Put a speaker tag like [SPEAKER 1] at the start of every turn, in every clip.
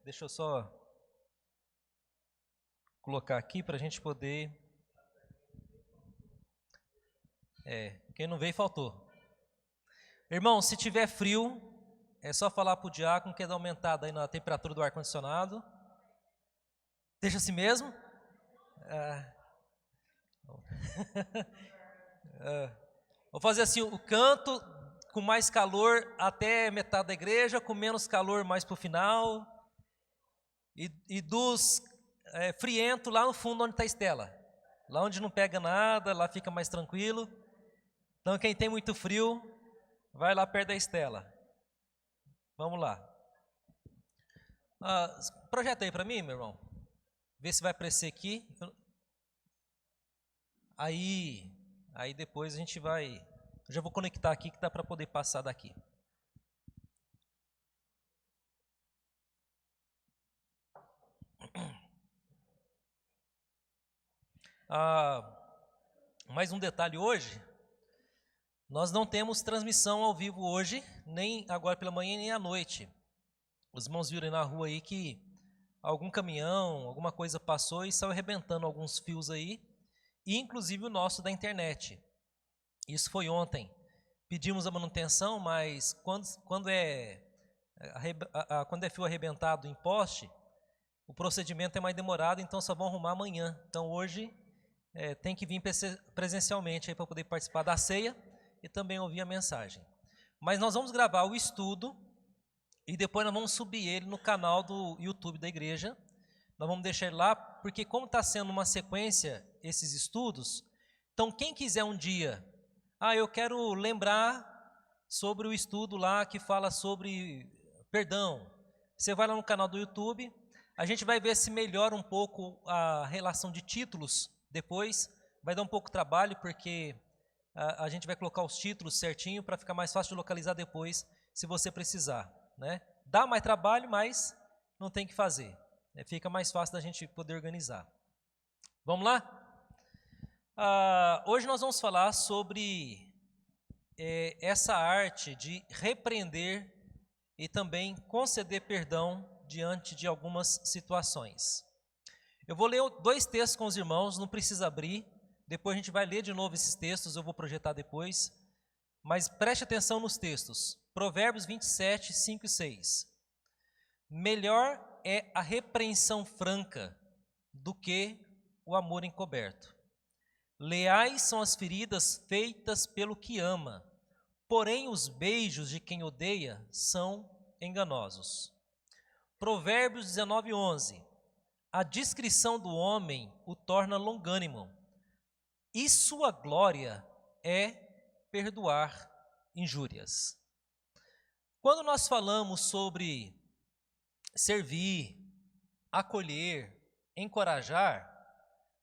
[SPEAKER 1] Deixa eu só colocar aqui para a gente poder... quem não veio, faltou. Irmão, se tiver frio, é só falar para o diácono que é dar aumentada aí na temperatura do ar-condicionado. Deixa assim mesmo. Vou fazer assim, o canto com mais calor até metade da igreja, com menos calor mais para o final. E dos friento lá no fundo onde está a Estela. Lá onde não pega nada, lá fica mais tranquilo. Então quem tem muito frio, vai lá perto da Estela. Vamos lá. Projeta aí para mim, meu irmão. Vê se vai aparecer aqui. Aí depois a gente vai... Eu já vou conectar aqui que dá para poder passar daqui. Mais um detalhe hoje, nós não temos transmissão ao vivo hoje, nem agora pela manhã, nem à noite. Os irmãos viram aí na rua aí que algum caminhão, alguma coisa passou e saiu arrebentando alguns fios aí, e inclusive o nosso da internet. Isso foi ontem. Pedimos a manutenção, mas quando é fio arrebentado em poste, o procedimento é mais demorado, então só vão arrumar amanhã. Então hoje tem que vir presencialmente para poder participar da ceia e também ouvir a mensagem. Mas nós vamos gravar o estudo e depois nós vamos subir ele no canal do YouTube da igreja. Nós vamos deixar ele lá, porque como está sendo uma sequência esses estudos, então quem quiser um dia, eu quero lembrar sobre o estudo lá que fala sobre perdão. Você vai lá no canal do YouTube, a gente vai ver se melhora um pouco a relação de títulos depois. Vai dar um pouco de trabalho, porque a gente vai colocar os títulos certinho para ficar mais fácil de localizar depois, se você precisar, né? Dá mais trabalho, mas não tem que fazer. Fica mais fácil da gente poder organizar. Vamos lá? Hoje nós vamos falar sobre essa arte de repreender e também conceder perdão diante de algumas situações. Eu vou ler 2 textos com os irmãos, não precisa abrir, depois a gente vai ler de novo esses textos, eu vou projetar depois, mas preste atenção nos textos. Provérbios 27, 5 e 6. Melhor é a repreensão franca do que o amor encoberto. Leais são as feridas feitas pelo que ama, porém os beijos de quem odeia são enganosos. Provérbios 19, 11. A discrição do homem o torna longânimo, e sua glória é perdoar injúrias. Quando nós falamos sobre servir, acolher, encorajar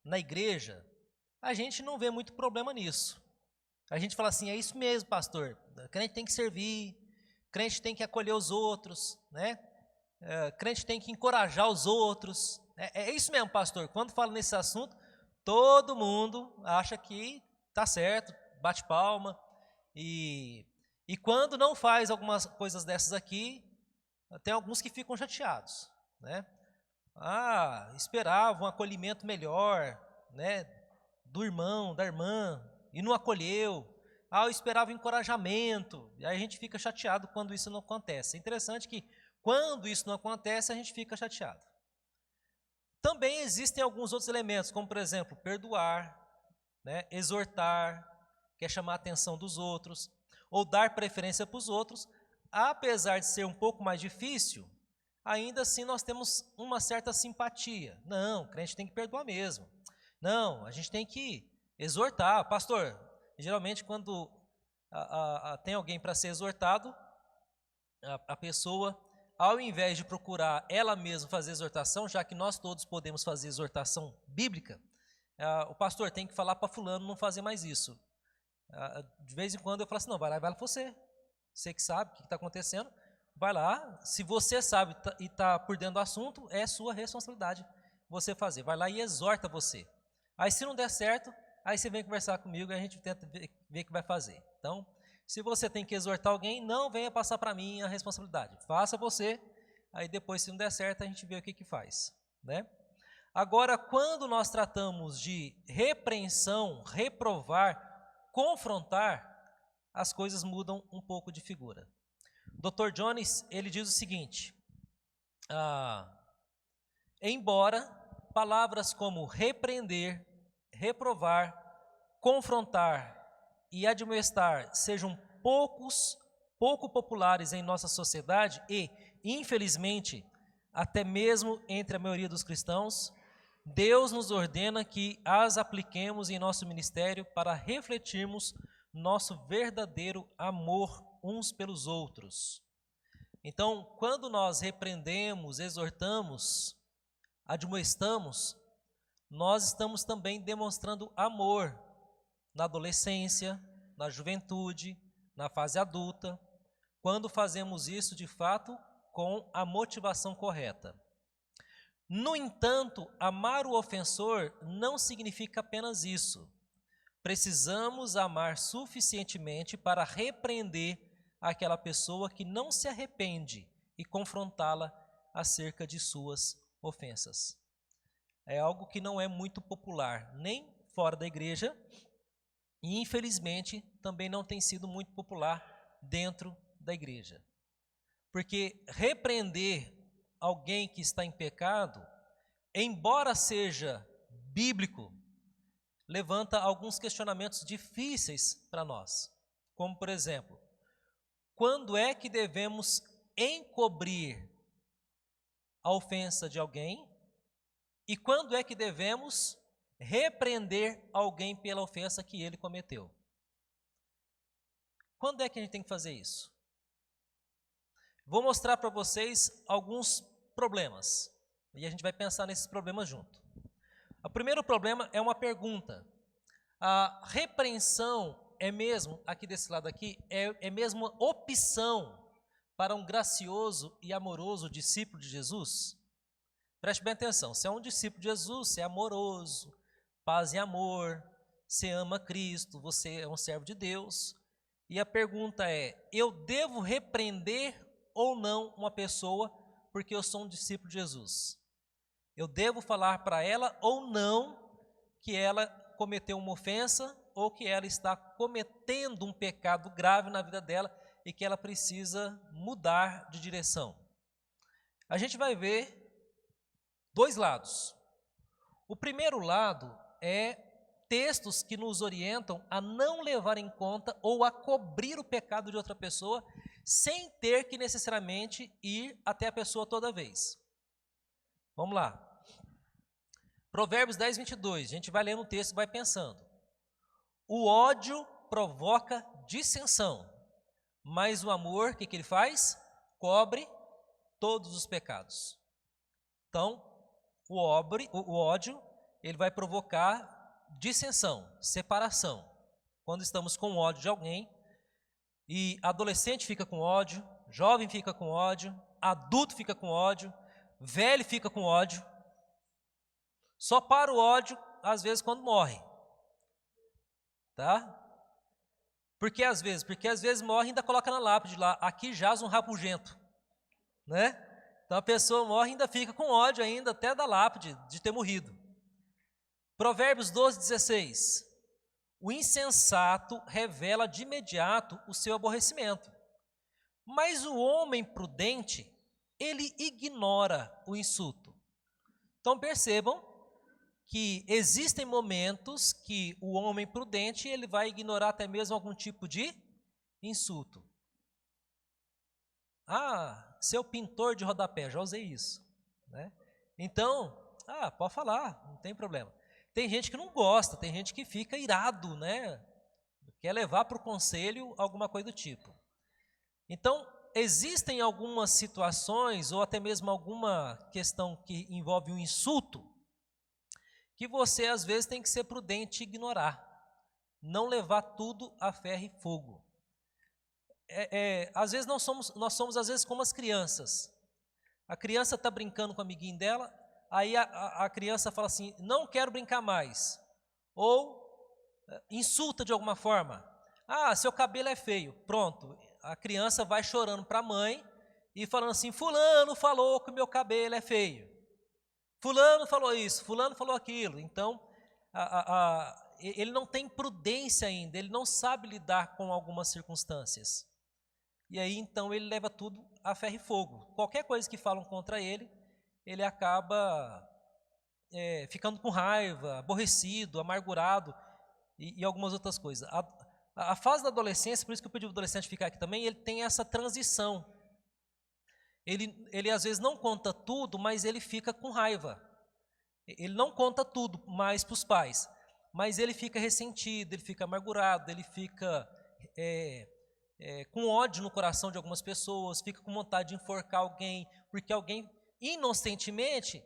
[SPEAKER 1] na igreja, a gente não vê muito problema nisso. A gente fala assim, é isso mesmo, pastor, crente tem que servir, crente tem que acolher os outros, né? Crente tem que encorajar os outros. É isso mesmo, pastor. Quando fala nesse assunto, todo mundo acha que está certo, bate palma. E quando não faz algumas coisas dessas aqui, tem alguns que ficam chateados, né? Esperava um acolhimento melhor, né, do irmão, da irmã, e não acolheu. Eu esperava encorajamento, e aí a gente fica chateado quando isso não acontece. É interessante que quando isso não acontece, a gente fica chateado. Também existem alguns outros elementos, como por exemplo, perdoar, né, exortar, quer chamar a atenção dos outros, ou dar preferência para os outros. Apesar de ser um pouco mais difícil, ainda assim nós temos uma certa simpatia. Não, o crente tem que perdoar mesmo. Não, a gente tem que exortar. Pastor, geralmente quando tem alguém para ser exortado, a pessoa, ao invés de procurar ela mesma fazer exortação, já que nós todos podemos fazer exortação bíblica, o pastor tem que falar para fulano não fazer mais isso. De vez em quando eu falo assim, não, vai lá você que sabe o que está acontecendo, vai lá, se você sabe e está por dentro do assunto, é sua responsabilidade você fazer, vai lá e exorta você. Aí se não der certo, aí você vem conversar comigo e a gente tenta ver o que vai fazer. Então, se você tem que exortar alguém, não venha passar para mim a responsabilidade, faça você, aí depois, se não der certo, a gente vê o que faz, né? Agora, quando nós tratamos de repreensão, reprovar, confrontar, as coisas mudam um pouco de figura. Dr. Jones, ele diz o seguinte, embora palavras como repreender, reprovar, confrontar e admoestar sejam pouco populares em nossa sociedade e, infelizmente, até mesmo entre a maioria dos cristãos, Deus nos ordena que as apliquemos em nosso ministério para refletirmos nosso verdadeiro amor uns pelos outros. Então, quando nós repreendemos, exortamos, admoestamos, nós estamos também demonstrando amor na adolescência, na juventude, na fase adulta, quando fazemos isso de fato com a motivação correta. No entanto, amar o ofensor não significa apenas isso. Precisamos amar suficientemente para repreender aquela pessoa que não se arrepende e confrontá-la acerca de suas ofensas. É algo que não é muito popular, nem fora da igreja, e infelizmente também não tem sido muito popular dentro da igreja. Porque repreender alguém que está em pecado, embora seja bíblico, levanta alguns questionamentos difíceis para nós. Como, por exemplo, quando é que devemos encobrir a ofensa de alguém e quando é que devemos repreender alguém pela ofensa que ele cometeu? Quando é que a gente tem que fazer isso? Vou mostrar para vocês alguns problemas e a gente vai pensar nesses problemas junto. O primeiro problema é uma pergunta. A repreensão é mesmo, aqui desse lado aqui, é mesmo uma opção para um gracioso e amoroso discípulo de Jesus? Preste bem atenção, se é um discípulo de Jesus, você é amoroso, paz e amor, você ama Cristo, você é um servo de Deus. E a pergunta é, eu devo repreender ou não uma pessoa porque eu sou um discípulo de Jesus? Eu devo falar para ela ou não que ela cometeu uma ofensa ou que ela está cometendo um pecado grave na vida dela e que ela precisa mudar de direção? A gente vai ver dois lados. O primeiro lado é textos que nos orientam a não levar em conta ou a cobrir o pecado de outra pessoa sem ter que necessariamente ir até a pessoa toda vez. Vamos lá. Provérbios 10, 22. A gente vai lendo o texto e vai pensando. O ódio provoca dissensão, mas o amor, o que ele faz? Cobre todos os pecados. Então, o ódio, ele vai provocar dissensão, separação. Quando estamos com ódio de alguém, e adolescente fica com ódio, jovem fica com ódio, adulto fica com ódio, velho fica com ódio. Só para o ódio, às vezes, quando morre. Tá? Por que às vezes? Porque às vezes morre e ainda coloca na lápide lá, aqui jaz um rabugento. Né? Então a pessoa morre e ainda fica com ódio ainda, até da lápide, de ter morrido. Provérbios 12, 16. O insensato revela de imediato o seu aborrecimento, mas o homem prudente, ele ignora o insulto. Então percebam que existem momentos que o homem prudente ele vai ignorar até mesmo algum tipo de insulto. Seu pintor de rodapé, já usei isso. Né? Então, pode falar, não tem problema. Tem gente que não gosta, tem gente que fica irado, né? Quer levar para o conselho alguma coisa do tipo. Então, existem algumas situações, ou até mesmo alguma questão que envolve um insulto, que você às vezes tem que ser prudente e ignorar, não levar tudo a ferro e fogo. Às vezes nós somos às vezes como as crianças. A criança está brincando com o amiguinho dela, aí a criança fala assim, não quero brincar mais. Ou insulta de alguma forma. Seu cabelo é feio. Pronto, a criança vai chorando para a mãe e falando assim, fulano falou que o meu cabelo é feio. Fulano falou isso, fulano falou aquilo. Então, ele não tem prudência ainda, ele não sabe lidar com algumas circunstâncias. E aí, então, ele leva tudo a ferro e fogo. Qualquer coisa que falam contra ele, ele acaba ficando com raiva, aborrecido, amargurado e algumas outras coisas. A fase da adolescência, por isso que eu pedi para o adolescente ficar aqui também, ele tem essa transição. Ele às vezes não conta tudo, mas ele fica com raiva. Ele não conta tudo mais para os pais, mas ele fica ressentido, ele fica amargurado, ele fica com ódio no coração de algumas pessoas, fica com vontade de enforcar alguém, porque alguém inocentemente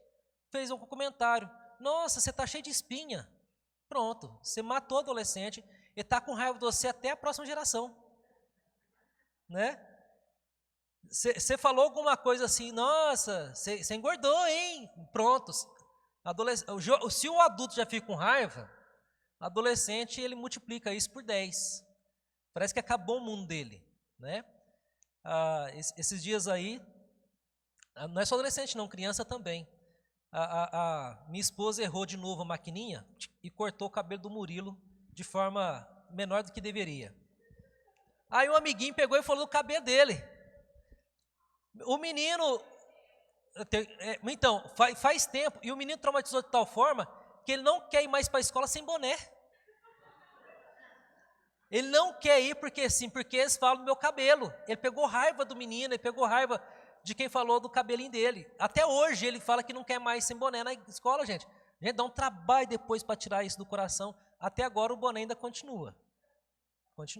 [SPEAKER 1] fez um comentário. Nossa, você está cheio de espinha. Pronto, você matou o adolescente, ele está com raiva de você até a próxima geração. Né? Você falou alguma coisa assim, nossa, você engordou, hein? Pronto. Se o adulto já fica com raiva, o adolescente ele multiplica isso por 10. Parece que acabou o mundo dele. Né? Esses dias aí, não é só adolescente não, criança também. A minha esposa errou de novo a maquininha e cortou o cabelo do Murilo de forma menor do que deveria. Aí um amiguinho pegou e falou do cabelo dele. O menino, então, faz tempo, e o menino traumatizou de tal forma que ele não quer ir mais para a escola sem boné. Ele não quer ir porque eles falam do meu cabelo. Ele pegou raiva do menino, ele pegou raiva de quem falou do cabelinho dele. Até hoje ele fala que não quer mais sem boné na escola, gente. A gente dá um trabalho depois para tirar isso do coração. Até agora o boné ainda continua.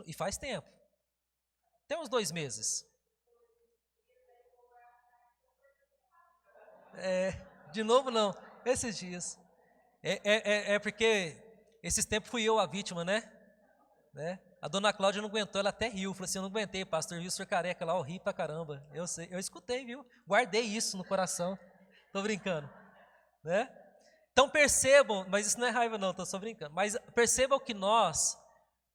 [SPEAKER 1] E faz tempo. Tem uns 2 meses. De novo não, esses dias. Porque esses tempos fui eu a vítima, né? A dona Cláudia não aguentou, ela até riu. Falou assim, eu não aguentei, pastor, viu o senhor careca lá, eu ri pra caramba. Eu sei, eu escutei, viu? Guardei isso no coração. Tô brincando. Né? Então percebam, mas isso não é raiva não, tô só brincando. Mas percebam que nós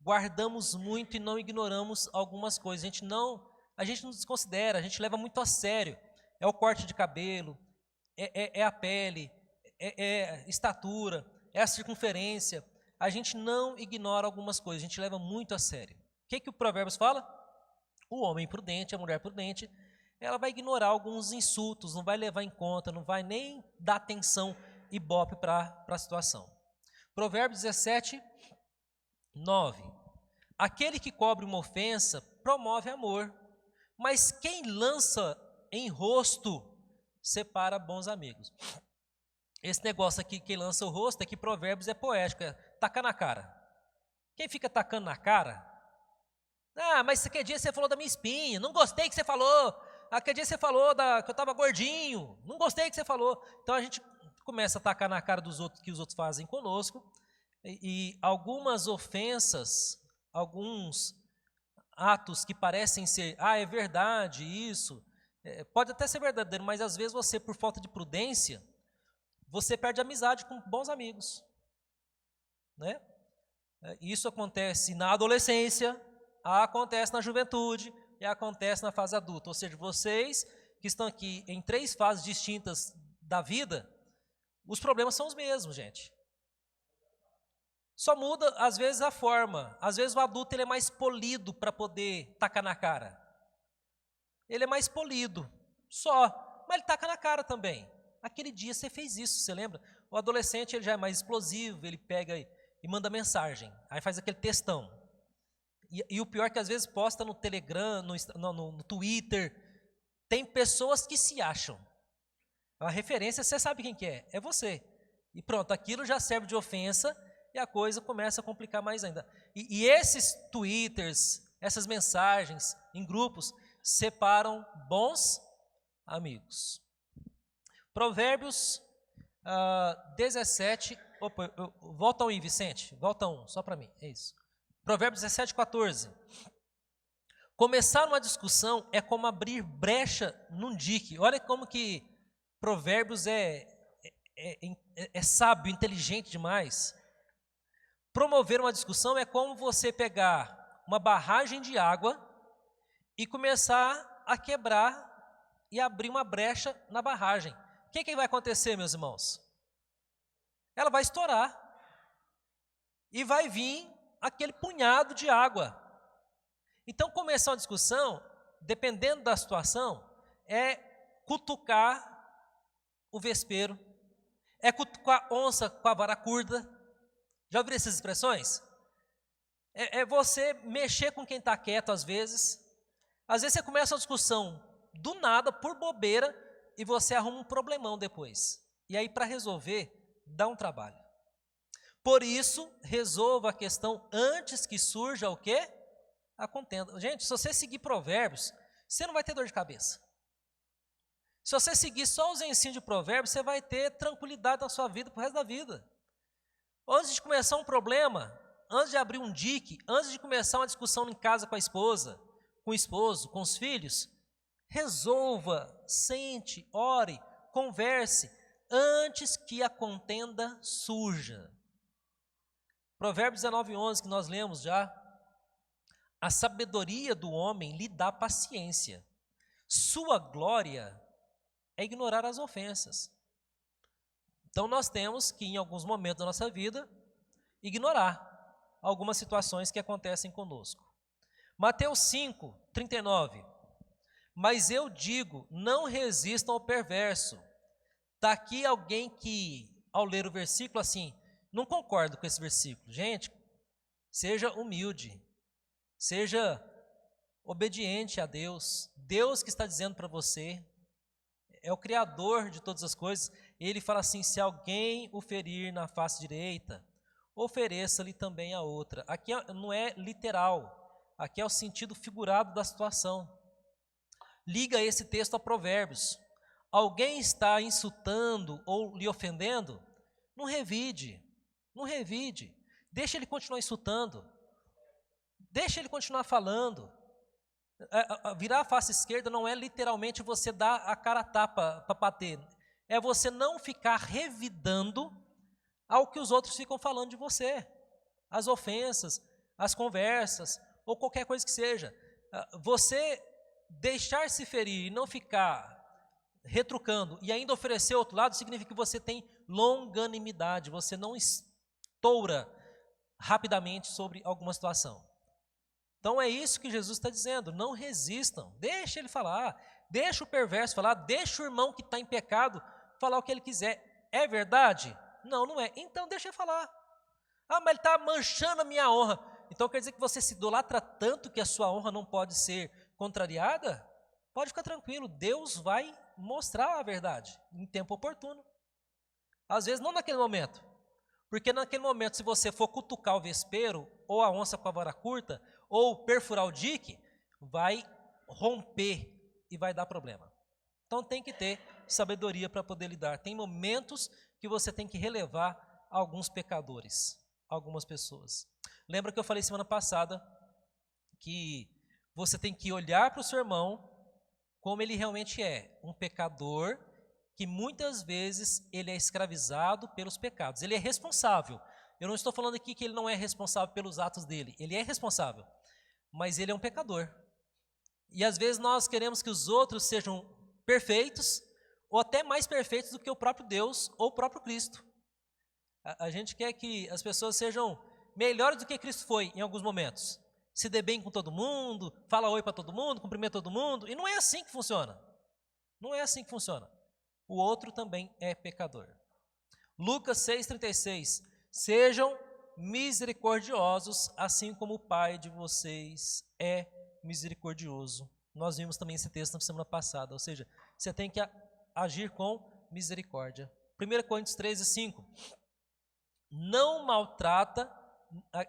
[SPEAKER 1] guardamos muito e não ignoramos algumas coisas. A gente não desconsidera, a gente leva muito a sério. É o corte de cabelo, é a pele, é estatura, é a circunferência. A gente não ignora algumas coisas, a gente leva muito a sério. O que o Provérbios fala? O homem prudente, a mulher prudente, ela vai ignorar alguns insultos, não vai levar em conta, não vai nem dar atenção e ibope para a situação. Provérbios 17, 9. Aquele que cobre uma ofensa promove amor, mas quem lança em rosto separa bons amigos. Esse negócio aqui, quem lança o rosto, é que Provérbios é poético, tacar na cara. Quem fica tacando na cara? Mas aquele dia você falou da minha espinha, não gostei que você falou. Aquele dia você falou que eu estava gordinho, não gostei que você falou. Então a gente começa a tacar na cara dos outros que os outros fazem conosco. E algumas ofensas, alguns atos que parecem ser, é verdade isso, pode até ser verdadeiro, mas às vezes você, por falta de prudência, você perde amizade com bons amigos. Né? Isso acontece na adolescência, acontece na juventude e acontece na fase adulta. Ou seja, vocês que estão aqui em 3 fases distintas da vida, os problemas são os mesmos, gente. Só muda, às vezes, a forma. Às vezes o adulto ele é mais polido para poder tacar na cara. Ele é mais polido, só. Mas ele taca na cara também. Aquele dia você fez isso, você lembra? O adolescente ele já é mais explosivo, ele pega e manda mensagem. Aí faz aquele textão. E o pior é que às vezes posta no Telegram, no Twitter. Tem pessoas que se acham. A referência, você sabe quem que é você. E pronto, aquilo já serve de ofensa e a coisa começa a complicar mais ainda. E esses Twitters, essas mensagens em grupos, separam bons amigos. Provérbios 17, volta um aí, Vicente, volta um, só para mim, é isso. Provérbios 17, 14. Começar uma discussão é como abrir brecha num dique. Olha como que Provérbios é sábio, inteligente demais. Promover uma discussão é como você pegar uma barragem de água e começar a quebrar e abrir uma brecha na barragem. O que vai acontecer, meus irmãos? Ela vai estourar e vai vir aquele punhado de água. Então, começar uma discussão, dependendo da situação, é cutucar o vespeiro, é cutucar a onça com a vara curta. Já ouviram essas expressões? É você mexer com quem está quieto às vezes. Às vezes você começa uma discussão do nada, por bobeira, e você arruma um problemão depois. E aí, para resolver, dá um trabalho. Por isso, resolva a questão antes que surja o quê? A contenda. Gente, se você seguir provérbios, você não vai ter dor de cabeça. Se você seguir só os ensinos de provérbios, você vai ter tranquilidade na sua vida pro resto da vida. Antes de começar um problema, antes de abrir um dique, antes de começar uma discussão em casa com a esposa, com o esposo, com os filhos, resolva, sente, ore, converse, antes que a contenda surja. Provérbios 19:11, que nós lemos já. A sabedoria do homem lhe dá paciência. Sua glória é ignorar as ofensas. Então nós temos que, em alguns momentos da nossa vida, ignorar algumas situações que acontecem conosco. Mateus 5:39. Mas eu digo, não resistam ao perverso. Está aqui alguém que, ao ler o versículo assim, não concordo com esse versículo. Gente, seja humilde, seja obediente a Deus. Deus que está dizendo para você, é o Criador de todas as coisas. Ele fala assim, se alguém o ferir na face direita, ofereça-lhe também a outra. Aqui não é literal, aqui é o sentido figurado da situação. Liga esse texto a Provérbios. Alguém está insultando ou lhe ofendendo? Não revide, não revide. Deixa ele continuar insultando. Deixa ele continuar falando. Virar a face esquerda não é literalmente você dar a cara a tapa para bater. É você não ficar revidando ao que os outros ficam falando de você. As ofensas, as conversas, ou qualquer coisa que seja. Você deixar-se ferir e não ficar retrucando e ainda oferecer outro lado, significa que você tem longanimidade, você não estoura rapidamente sobre alguma situação. Então é isso que Jesus está dizendo, não resistam, deixa ele falar, deixa o perverso falar, deixa o irmão que está em pecado falar o que ele quiser. É verdade? Não, não é. Então deixa ele falar. Ah, mas ele está manchando a minha honra. Então quer dizer que você se idolatra tanto que a sua honra não pode ser contrariada? Pode ficar tranquilo, Deus vai mostrar a verdade em tempo oportuno. Às vezes não naquele momento, porque naquele momento se você for cutucar o vespeiro, ou a onça com a vara curta, ou perfurar o dique, vai romper e vai dar problema. Então tem que ter sabedoria para poder lidar. Tem momentos que você tem que relevar alguns pecadores, algumas pessoas. Lembra que eu falei semana passada que você tem que olhar para o seu irmão como ele realmente é, um pecador que muitas vezes ele é escravizado pelos pecados. Ele é responsável. Eu não estou falando aqui que ele não é responsável pelos atos dele. Ele é responsável, mas ele é um pecador. E às vezes nós queremos que os outros sejam perfeitos, ou até mais perfeitos do que o próprio Deus ou o próprio Cristo. A gente quer que as pessoas sejam melhores do que Cristo foi em alguns momentos. Se dê bem com todo mundo, fala oi para todo mundo, cumprimenta todo mundo. E não é assim que funciona. Não é assim que funciona. O outro também é pecador. Lucas 6,36. Sejam misericordiosos, assim como o Pai de vocês é misericordioso. Nós vimos também esse texto na semana passada. Ou seja, você tem que agir com misericórdia. 1 Coríntios 13:5. Não maltrata.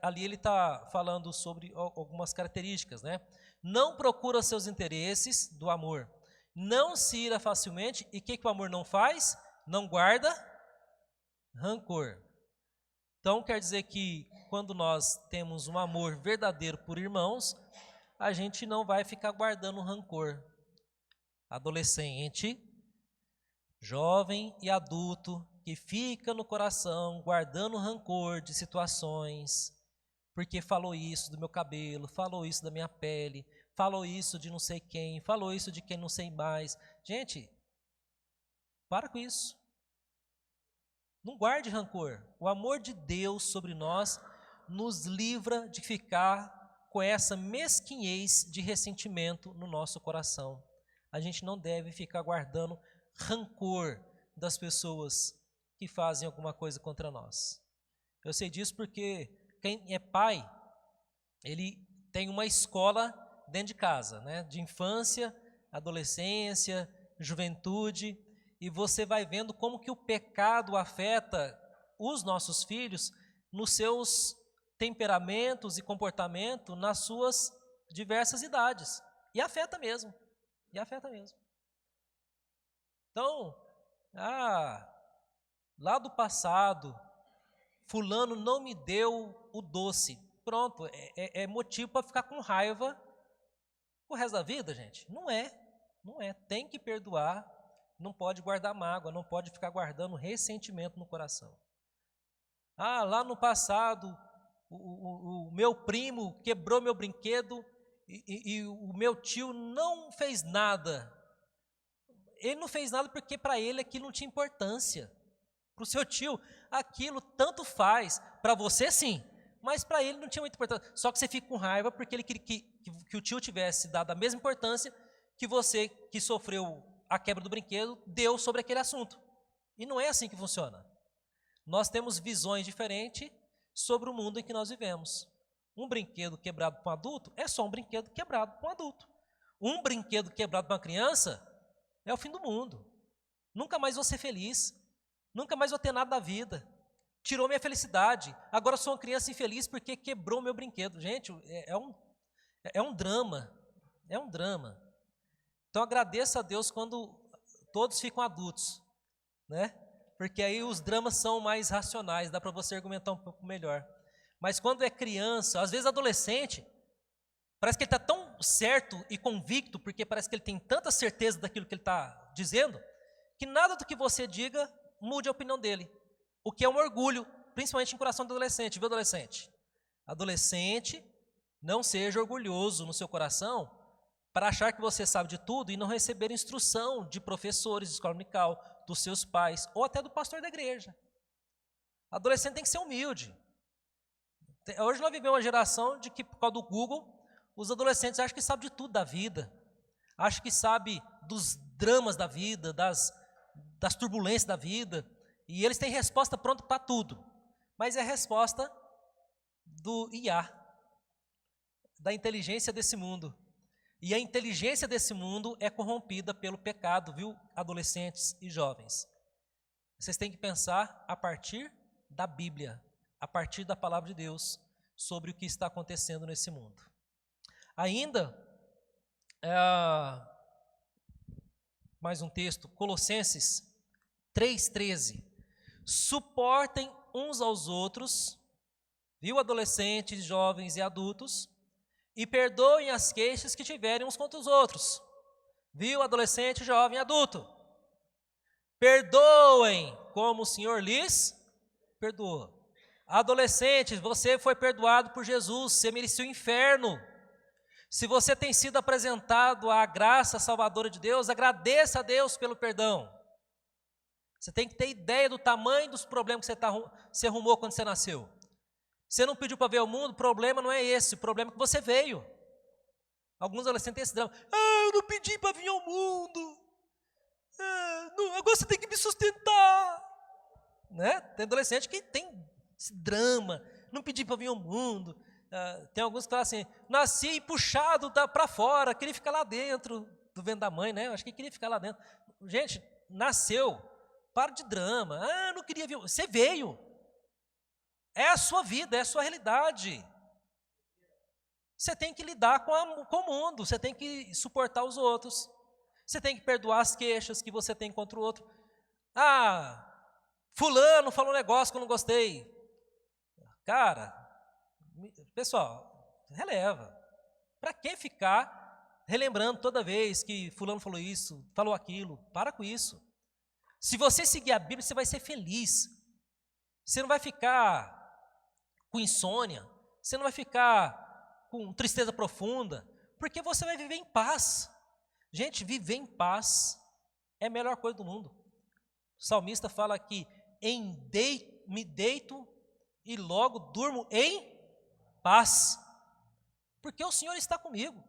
[SPEAKER 1] Ali ele está falando sobre algumas características, né? Não procura seus interesses do amor, não se ira facilmente, e o que o amor não faz? Não guarda rancor. Então quer dizer que quando nós temos um amor verdadeiro por irmãos, a gente não vai ficar guardando rancor. Adolescente, jovem e adulto que fica no coração guardando rancor de situações, porque falou isso do meu cabelo, falou isso da minha pele, falou isso de não sei quem, falou isso de quem não sei mais, Gente, para com isso. Não guarde rancor. O amor de Deus sobre nós nos livra de ficar com essa mesquinhez de ressentimento no nosso coração. A gente não deve ficar guardando rancor das pessoas que fazem alguma coisa contra nós. Eu sei disso porque quem é pai, ele tem uma escola dentro de casa, né? De infância, adolescência, juventude, e você vai vendo como que o pecado afeta os nossos filhos nos seus temperamentos e comportamento nas suas diversas idades. E afeta mesmo. Então, lá do passado, fulano não me deu o doce. Pronto, é motivo para ficar com raiva o resto da vida, gente? Não é. Tem que perdoar, não pode guardar mágoa, não pode ficar guardando ressentimento no coração. Lá no passado, o meu primo quebrou meu brinquedo e o meu tio não fez nada. Ele não fez nada porque para ele aquilo não tinha importância. Para o seu tio, aquilo tanto faz. Para você, sim, mas para ele não tinha muita importância. Só que você fica com raiva porque ele queria que o tio tivesse dado a mesma importância que você, que sofreu a quebra do brinquedo, deu sobre aquele assunto. E não é assim que funciona. Nós temos visões diferentes sobre o mundo em que nós vivemos. Um brinquedo quebrado para um adulto é só um brinquedo quebrado para um adulto. Um brinquedo quebrado para uma criança é o fim do mundo. Nunca mais vou ser feliz. Nunca mais vou ter nada da vida. Tirou minha felicidade. Agora sou uma criança infeliz porque quebrou meu brinquedo. Gente, é um drama. É um drama. Então agradeça a Deus quando todos ficam adultos, né? Porque aí os dramas são mais racionais, dá para você argumentar um pouco melhor. Mas quando é criança, às vezes adolescente, parece que ele está tão certo e convicto, porque parece que ele tem tanta certeza daquilo que ele está dizendo, que nada do que você diga mude a opinião dele. O que é um orgulho, principalmente em coração do adolescente, viu, adolescente? Adolescente, não seja orgulhoso no seu coração para achar que você sabe de tudo e não receber instrução de professores de escola dominical, dos seus pais ou até do pastor da igreja. Adolescente tem que ser humilde. Hoje nós vivemos uma geração de que, por causa do Google, os adolescentes acham que sabem de tudo da vida, acham que sabem dos dramas da vida, das turbulências da vida, e eles têm resposta pronta para tudo, mas é a resposta do IA, da inteligência desse mundo. E a inteligência desse mundo é corrompida pelo pecado, viu, adolescentes e jovens? Vocês têm que pensar a partir da Bíblia, a partir da palavra de Deus, sobre o que está acontecendo nesse mundo. Ainda, mais um texto, Colossenses 3,13. Suportem uns aos outros, viu, adolescentes, jovens e adultos, e perdoem as queixas que tiverem uns contra os outros. Viu, adolescente, jovem e adulto? Perdoem como o Senhor lhes perdoou. Adolescentes, você foi perdoado por Jesus, você merecia o inferno. Se você tem sido apresentado à graça salvadora de Deus, agradeça a Deus pelo perdão. Você tem que ter ideia do tamanho dos problemas que você arrumou quando você nasceu. Você não pediu para ver o mundo, o problema não é esse, o problema é que você veio. Alguns adolescentes têm esse drama. Eu não pedi para vir ao mundo. Agora você tem que me sustentar. Né? Tem adolescente que tem esse drama, não pedi para vir ao mundo. Tem alguns que falam assim, nasci puxado para fora, queria ficar lá dentro do ventre da mãe, né? Eu acho que queria ficar lá dentro. Gente, nasceu, para de drama. Não queria vir, você veio. É a sua vida, é a sua realidade. Você tem que lidar com o mundo, você tem que suportar os outros, você tem que perdoar as queixas que você tem contra o outro. Fulano falou um negócio que eu não gostei. Cara, pessoal, releva. Para que ficar relembrando toda vez que fulano falou isso, falou aquilo? Para com isso. Se você seguir a Bíblia, você vai ser feliz. Você não vai ficar com insônia, você não vai ficar com tristeza profunda, porque você vai viver em paz. Gente, viver em paz É a melhor coisa do mundo. O salmista fala que me deito e logo durmo em paz, porque o Senhor está comigo.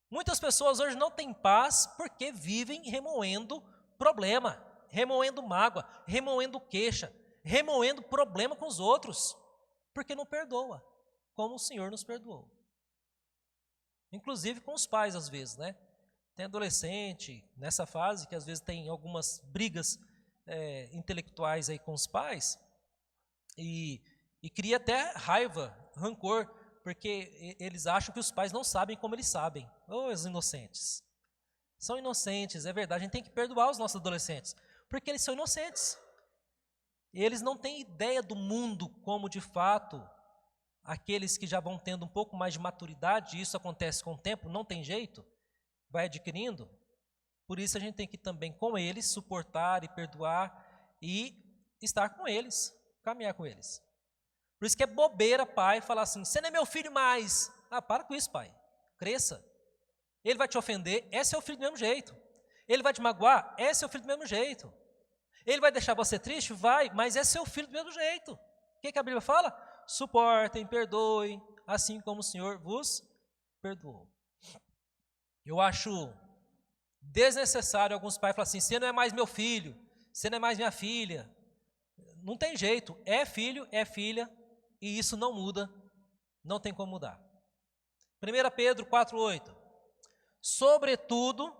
[SPEAKER 1] Muitas pessoas hoje não têm paz porque vivem remoendo problema, remoendo mágoa, remoendo queixa, remoendo problema com os outros, porque não perdoa, como o Senhor nos perdoou. Inclusive com os pais, às vezes, né? Tem adolescente nessa fase que às vezes tem algumas brigas intelectuais aí com os pais e cria até raiva, rancor, porque eles acham que os pais não sabem como eles sabem. Os inocentes. São inocentes, é verdade, a gente tem que perdoar os nossos adolescentes, porque eles são inocentes. Eles não têm ideia do mundo como de fato aqueles que já vão tendo um pouco mais de maturidade, e isso acontece com o tempo, não tem jeito, vai adquirindo. Por isso a gente tem que também com eles suportar e perdoar e estar com eles, caminhar com eles. Por isso que é bobeira pai falar assim, você não é meu filho mais. Ah, para com isso, pai, cresça. Ele vai te ofender, é seu filho do mesmo jeito. Ele vai te magoar, é seu filho do mesmo jeito. Ele vai deixar você triste? Vai, mas é seu filho do mesmo jeito. O que a Bíblia fala? Suportem, perdoem, assim como o Senhor vos perdoou. Eu acho desnecessário alguns pais falarem assim, você não é mais meu filho, você não é mais minha filha. Não tem jeito, é filho, é filha, e isso não muda, não tem como mudar. 1 Pedro 4,8. Sobretudo,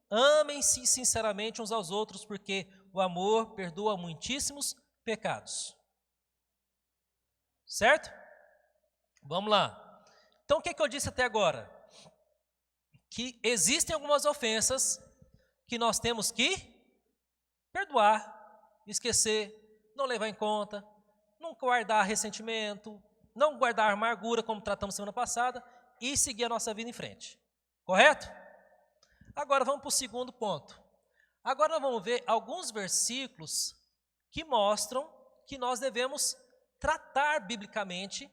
[SPEAKER 1] amem-se sinceramente uns aos outros, porque o amor perdoa muitíssimos pecados. Certo? Vamos lá. Então, o que eu disse até agora? Que existem algumas ofensas que nós temos que perdoar, esquecer, não levar em conta, não guardar ressentimento, não guardar amargura, como tratamos semana passada, e seguir a nossa vida em frente. Correto? Agora vamos para o segundo ponto. Agora nós vamos ver alguns versículos que mostram que nós devemos tratar biblicamente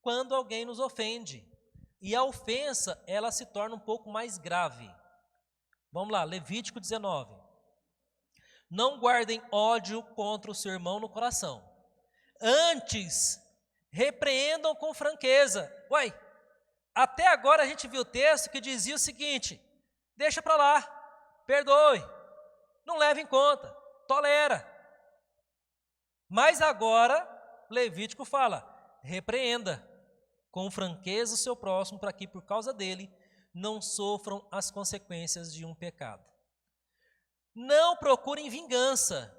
[SPEAKER 1] quando alguém nos ofende. E a ofensa, ela se torna um pouco mais grave. Vamos lá, Levítico 19. Não guardem ódio contra o seu irmão no coração. Antes, repreendam com franqueza. Uai, até agora a gente viu o texto que dizia o seguinte, deixa para lá, perdoe, não leve em conta, tolera. Mas agora, Levítico fala, repreenda com franqueza o seu próximo, para que por causa dele não sofram as consequências de um pecado. Não procurem vingança,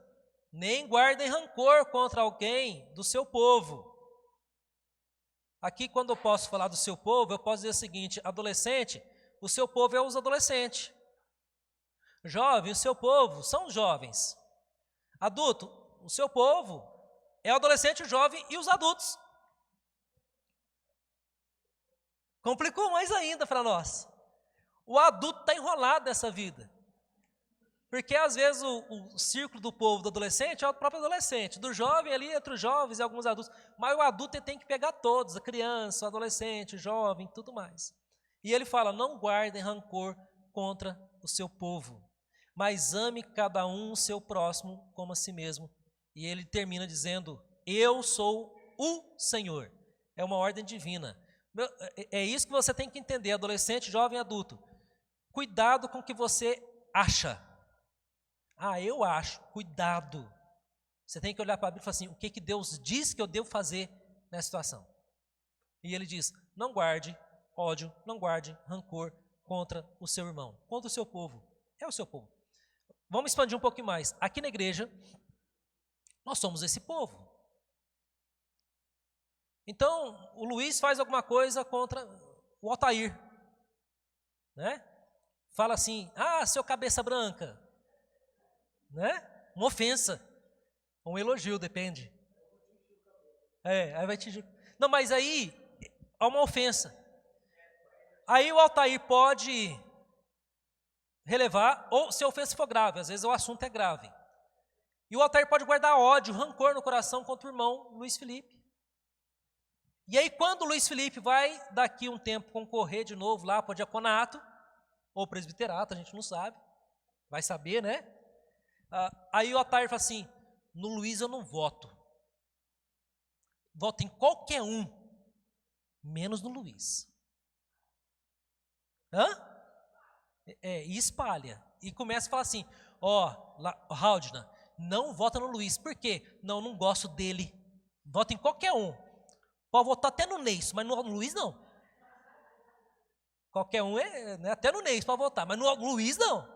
[SPEAKER 1] nem guardem rancor contra alguém do seu povo. Aqui, quando eu posso falar do seu povo, eu posso dizer o seguinte, adolescente, o seu povo é os adolescentes. Jovem, o seu povo são os jovens. Adulto, o seu povo é o adolescente, o jovem e os adultos. Complicou mais ainda para nós. O adulto está enrolado nessa vida. Porque às vezes o círculo do povo do adolescente é o próprio adolescente. Do jovem ali, entre os jovens e alguns adultos. Mas o adulto ele tem que pegar todos, a criança, o adolescente, o jovem, tudo mais. E ele fala, não guardem rancor contra o seu povo, mas ame cada um o seu próximo como a si mesmo. E ele termina dizendo, eu sou o Senhor. É uma ordem divina. É isso que você tem que entender, adolescente, jovem, adulto. Cuidado com o que você acha. Ah, eu acho, cuidado. Você tem que olhar para a Bíblia e falar assim, o que Deus diz que eu devo fazer nessa situação? E ele diz, não guarde ódio, não guarde rancor contra o seu irmão, contra o seu povo. É o seu povo. Vamos expandir um pouquinho mais. Aqui na igreja, nós somos esse povo. Então, o Luiz faz alguma coisa contra o Altair, né? Fala assim, seu cabeça branca, né? Uma ofensa, um elogio, depende. Aí vai te... Não, mas aí, há uma ofensa. Aí o Altair pode relevar, ou se a ofensa for grave, às vezes o assunto é grave. E o Altair pode guardar ódio, rancor no coração contra o irmão Luiz Felipe. E aí quando o Luiz Felipe vai daqui um tempo concorrer de novo lá para o diaconato, ou presbiterato, a gente não sabe. Vai saber, né? Aí o Otário fala assim, no Luiz eu não voto. Voto em qualquer um, menos no Luiz. Hã? E espalha. E começa a falar assim, Haldner, não vota no Luiz. Por quê? Não gosto dele. Vota em qualquer um. Pode votar até no Neis, mas no Luiz não. Qualquer um né, até no Neis pode votar, mas no Luiz não.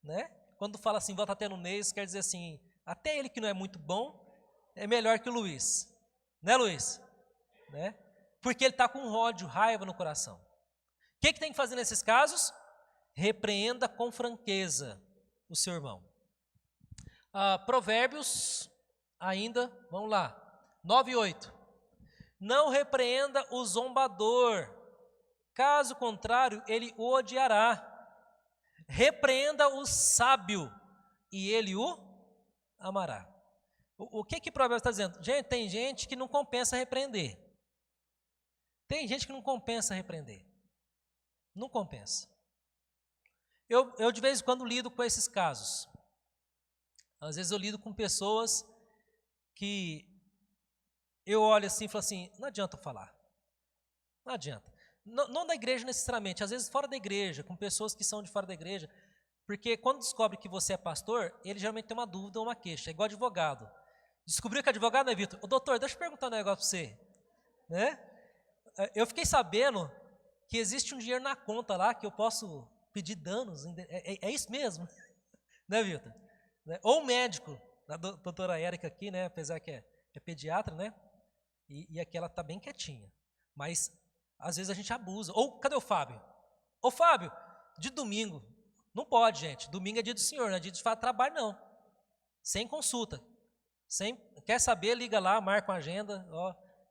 [SPEAKER 1] Né? Quando fala assim, vota até no Neis, quer dizer assim, até ele que não é muito bom, é melhor que o Luiz. Né, Luiz? Né? Porque ele está com ódio, raiva no coração. O que tem que fazer nesses casos? Repreenda com franqueza o seu irmão. Provérbios, ainda, vamos lá, 9 e 8. Não repreenda o zombador, caso contrário, ele o odiará. Repreenda o sábio, e ele o amará. O que Provérbios está dizendo? Gente, tem gente que não compensa repreender. Tem gente que não compensa repreender. Não compensa. Eu de vez em quando lido com esses casos. Às vezes eu lido com pessoas que eu olho assim e falo assim, não adianta falar. Não adianta. Não da igreja necessariamente, às vezes fora da igreja, com pessoas que são de fora da igreja, porque quando descobre que você é pastor, ele geralmente tem uma dúvida ou uma queixa, é igual advogado. Descobriu que é advogado, né, Vitor? Ô, doutor, deixa eu perguntar um negócio para você. Né? Eu fiquei sabendo que existe um dinheiro na conta lá que eu posso pedir danos. É isso mesmo? Né, Vitor? Ou um médico, a doutora Érica aqui, né, apesar que é pediatra, né? E aqui ela está bem quietinha. Mas, às vezes, a gente abusa. Ou, cadê o Fábio? Ô, Fábio, de domingo. Não pode, gente. Domingo é dia do Senhor, não é dia de trabalho, não. Sem consulta. Quer saber, liga lá, marca uma agenda.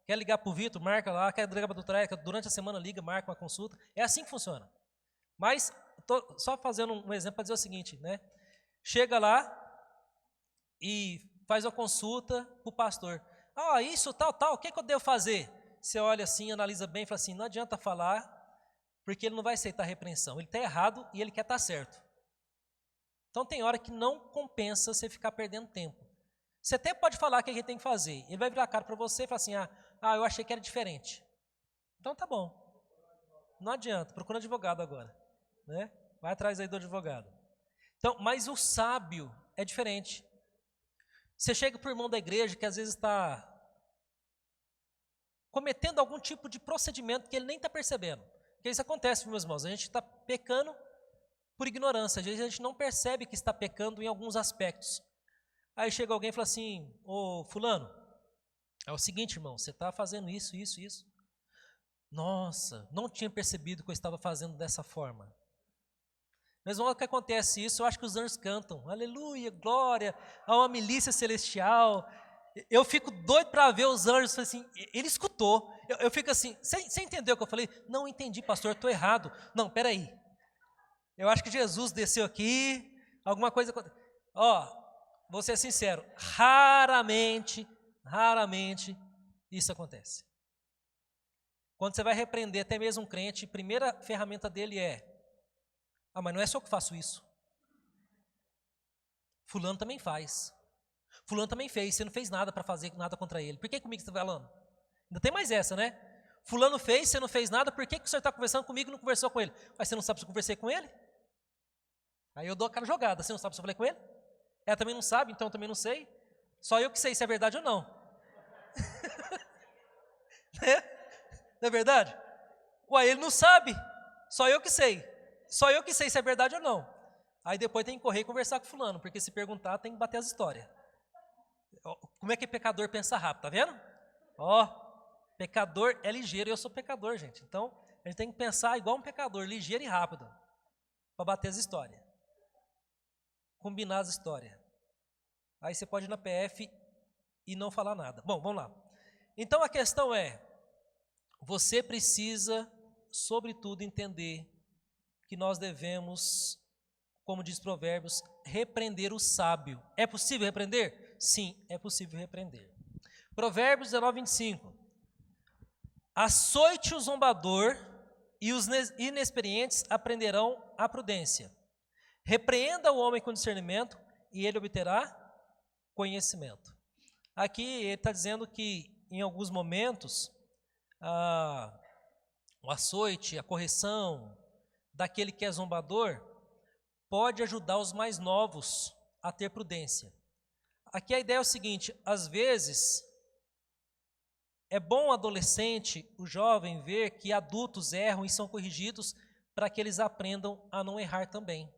[SPEAKER 1] Quer ligar para o Vitor, marca lá. Quer ligar para a doutora Érica, durante a semana liga, marca uma consulta. É assim que funciona. Mas, estou só fazendo um exemplo para dizer o seguinte, né? Chega lá e faz uma consulta para o pastor. Isso, tal, o que eu devo fazer? Você olha assim, analisa bem e fala assim, não adianta falar, porque ele não vai aceitar a repreensão. Ele está errado e ele quer estar certo. Então tem hora que não compensa você ficar perdendo tempo. Você até pode falar o que ele tem que fazer. Ele vai virar a cara para você e falar assim, eu achei que era diferente. Então tá bom. Não adianta, procura um advogado agora. Né? Vai atrás aí do advogado. Então, mas o sábio é diferente. Você chega para o irmão da igreja que às vezes está cometendo algum tipo de procedimento que ele nem está percebendo. Porque isso acontece, meus irmãos, a gente está pecando por ignorância, às vezes a gente não percebe que está pecando em alguns aspectos. Aí chega alguém e fala assim, ô fulano, é o seguinte, irmão, você está fazendo isso. Nossa, não tinha percebido que eu estava fazendo dessa forma. Mas na hora que acontece isso, eu acho que os anjos cantam, aleluia, glória, a uma milícia celestial. Eu fico doido para ver os anjos, assim, ele escutou. Eu fico assim, você entendeu o que eu falei? Não entendi, pastor, estou errado. Não, peraí. Eu acho que Jesus desceu aqui, alguma coisa... vou ser sincero, raramente isso acontece. Quando você vai repreender até mesmo um crente, a primeira ferramenta dele é, mas não é só eu que faço isso. Fulano também faz. Fulano também fez, você não fez nada para fazer nada contra ele. Por que comigo você está falando? Ainda tem mais essa, né? Fulano fez, você não fez nada, por que o senhor está conversando comigo e não conversou com ele? Mas você não sabe se eu conversei com ele? Aí eu dou aquela jogada, você não sabe se eu falei com ele? Ela também não sabe, então eu também não sei. Só eu que sei se é verdade ou não. Não é verdade? Ele não sabe, só eu que sei. Só eu que sei se é verdade ou não. Aí depois tem que correr e conversar com fulano, porque se perguntar tem que bater as histórias. Como é que pecador pensa rápido, tá vendo? Pecador é ligeiro, eu sou pecador, gente. Então, a gente tem que pensar igual um pecador, ligeiro e rápido, para bater as histórias. Combinar as histórias. Aí você pode ir na PF e não falar nada. Bom, vamos lá. Então a questão é, você precisa, sobretudo, entender que nós devemos, como diz Provérbios, repreender o sábio. É possível repreender? Sim, é possível repreender. Provérbios 19, 25. Açoite o zombador e os inexperientes aprenderão a prudência. Repreenda o homem com discernimento e ele obterá conhecimento. Aqui ele está dizendo que em alguns momentos o açoite, a correção daquele que é zombador pode ajudar os mais novos a ter prudência. Aqui a ideia é o seguinte: às vezes é bom o adolescente, o jovem, ver que adultos erram e são corrigidos para que eles aprendam a não errar também.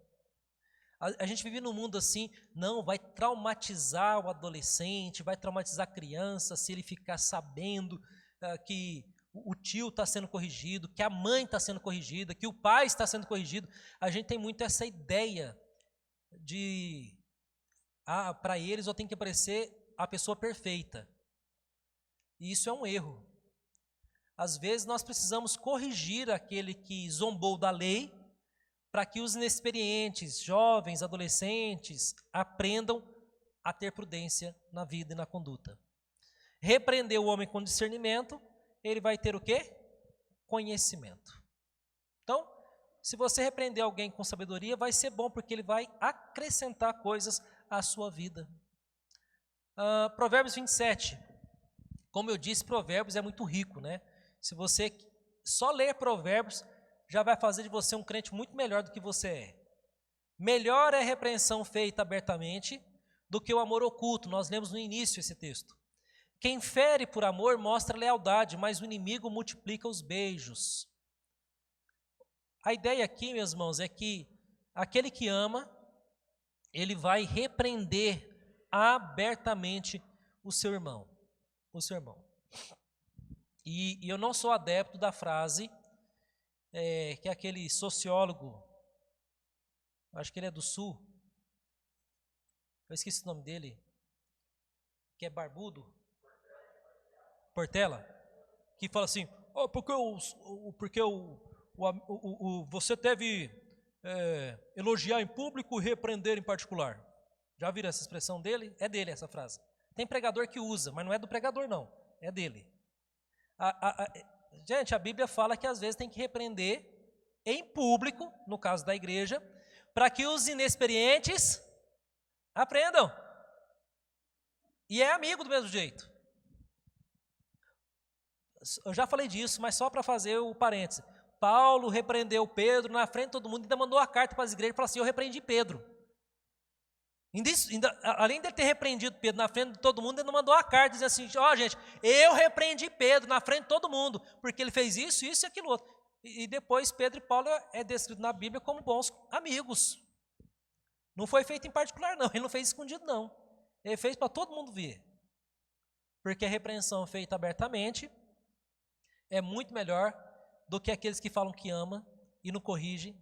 [SPEAKER 1] A gente vive num mundo assim, não, vai traumatizar o adolescente, vai traumatizar a criança se ele ficar sabendo que o tio está sendo corrigido, que a mãe está sendo corrigida, que o pai está sendo corrigido. A gente tem muito essa ideia de, para eles eu tenho que parecer a pessoa perfeita. E isso é um erro. Às vezes nós precisamos corrigir aquele que zombou da lei, para que os inexperientes, jovens, adolescentes, aprendam a ter prudência na vida e na conduta. Repreender o homem com discernimento, ele vai ter o quê? Conhecimento. Então, se você repreender alguém com sabedoria, vai ser bom, porque ele vai acrescentar coisas à sua vida. Provérbios 27. Como eu disse, Provérbios é muito rico, né? Se você só ler Provérbios, já vai fazer de você um crente muito melhor do que você é. Melhor é a repreensão feita abertamente do que o amor oculto. Nós lemos no início esse texto. Quem fere por amor mostra lealdade, mas o inimigo multiplica os beijos. A ideia aqui, meus irmãos, é que aquele que ama, ele vai repreender abertamente o seu irmão. E eu não sou adepto da frase que aquele sociólogo, acho que ele é do Sul, eu esqueci o nome dele, que é barbudo, Portela, que fala assim, porque você deve elogiar em público e repreender em particular. Já viram essa expressão dele? É dele essa frase. Tem pregador que usa, mas não é do pregador não, é dele. Gente, a Bíblia fala que às vezes tem que repreender em público, no caso da igreja, para que os inexperientes aprendam. E é amigo do mesmo jeito. Eu já falei disso, mas só para fazer o parêntese. Paulo repreendeu Pedro na frente de todo mundo, ainda mandou a carta para as igrejas e falou assim: eu repreendi Pedro. Além de ele ter repreendido Pedro na frente de todo mundo, ele não mandou a carta dizendo assim: gente, eu repreendi Pedro na frente de todo mundo, porque ele fez isso, isso e aquilo outro. E depois Pedro e Paulo é descrito na Bíblia como bons amigos. Não foi feito em particular não, ele não fez escondido não. Ele fez para todo mundo ver. Porque a repreensão feita abertamente é muito melhor do que aqueles que falam que ama e não corrigem.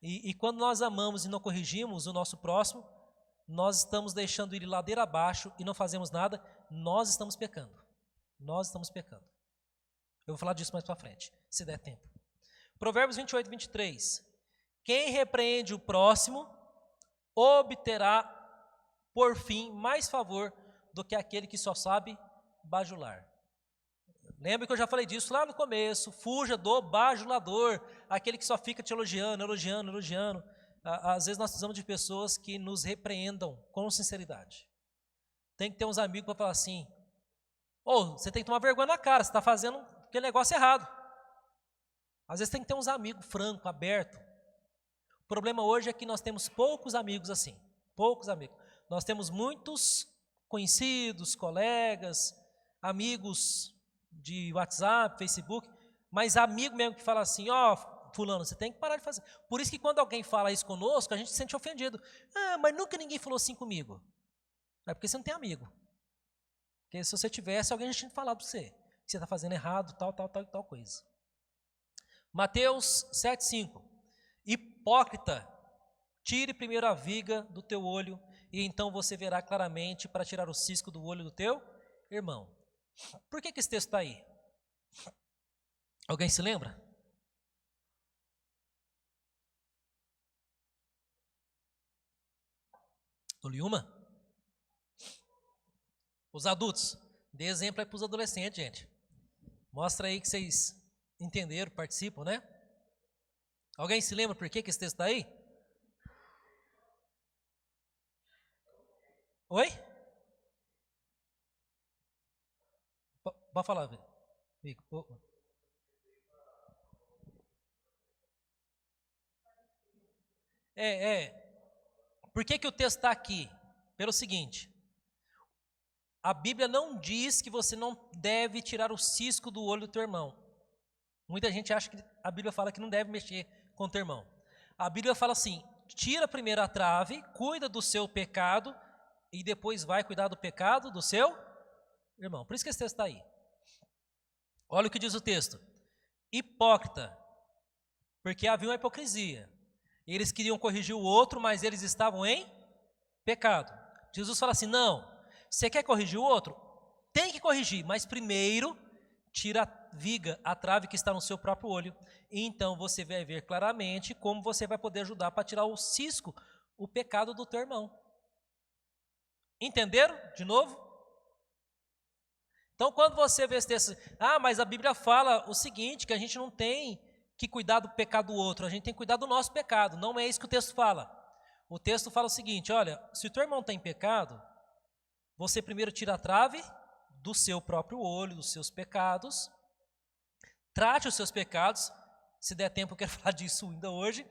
[SPEAKER 1] E quando nós amamos e não corrigimos o nosso próximo, nós estamos deixando ele ladeira abaixo e não fazemos nada, nós estamos pecando. Nós estamos pecando. Eu vou falar disso mais para frente, se der tempo. Provérbios 28, 23. Quem repreende o próximo obterá, por fim, mais favor do que aquele que só sabe bajular. Lembra que eu já falei disso lá no começo, fuja do bajulador, aquele que só fica te elogiando. Às vezes nós precisamos de pessoas que nos repreendam com sinceridade. Tem que ter uns amigos para falar assim: você tem que tomar vergonha na cara, você está fazendo aquele negócio errado. Às vezes tem que ter uns amigos francos, abertos. O problema hoje é que nós temos poucos amigos assim, poucos amigos. Nós temos muitos conhecidos, colegas, amigos de WhatsApp, Facebook, mas amigo mesmo que fala assim: fulano, você tem que parar de fazer. Por isso que quando alguém fala isso conosco, a gente se sente ofendido. Mas nunca ninguém falou assim comigo. É porque você não tem amigo. Porque se você tivesse, alguém já tinha falado para você que você está fazendo errado, tal coisa. Mateus 7,5. Hipócrita, tire primeiro a viga do teu olho, e então você verá claramente para tirar o cisco do olho do teu irmão. Por que esse texto está aí? Alguém se lembra? Oliuma? Os adultos, dê exemplo aí para os adolescentes, gente. Mostra aí que vocês entenderam, participam, né? Alguém se lembra por que esse texto está aí? Oi? Pode falar, Vico. Por que o texto está aqui? Pelo seguinte, a Bíblia não diz que você não deve tirar o cisco do olho do teu irmão. Muita gente acha que a Bíblia fala que não deve mexer com o teu irmão. A Bíblia fala assim, tira primeiro a trave, cuida do seu pecado e depois vai cuidar do pecado do seu irmão. Por isso que esse texto está aí. Olha o que diz o texto. Hipócrita, porque havia uma hipocrisia. Eles queriam corrigir o outro, mas eles estavam em pecado. Jesus fala assim, não, você quer corrigir o outro? Tem que corrigir, mas primeiro tira a viga, a trave que está no seu próprio olho. E então você vai ver claramente como você vai poder ajudar para tirar o cisco, o pecado do teu irmão. Entenderam? De novo? Então quando você vê esse texto, mas a Bíblia fala o seguinte, que a gente não tem que cuidar do pecado do outro, a gente tem que cuidar do nosso pecado. Não é isso que o texto fala. O texto fala o seguinte, olha, se o teu irmão está em pecado, você primeiro tira a trave do seu próprio olho, dos seus pecados, trate os seus pecados, se der tempo eu quero falar disso ainda hoje,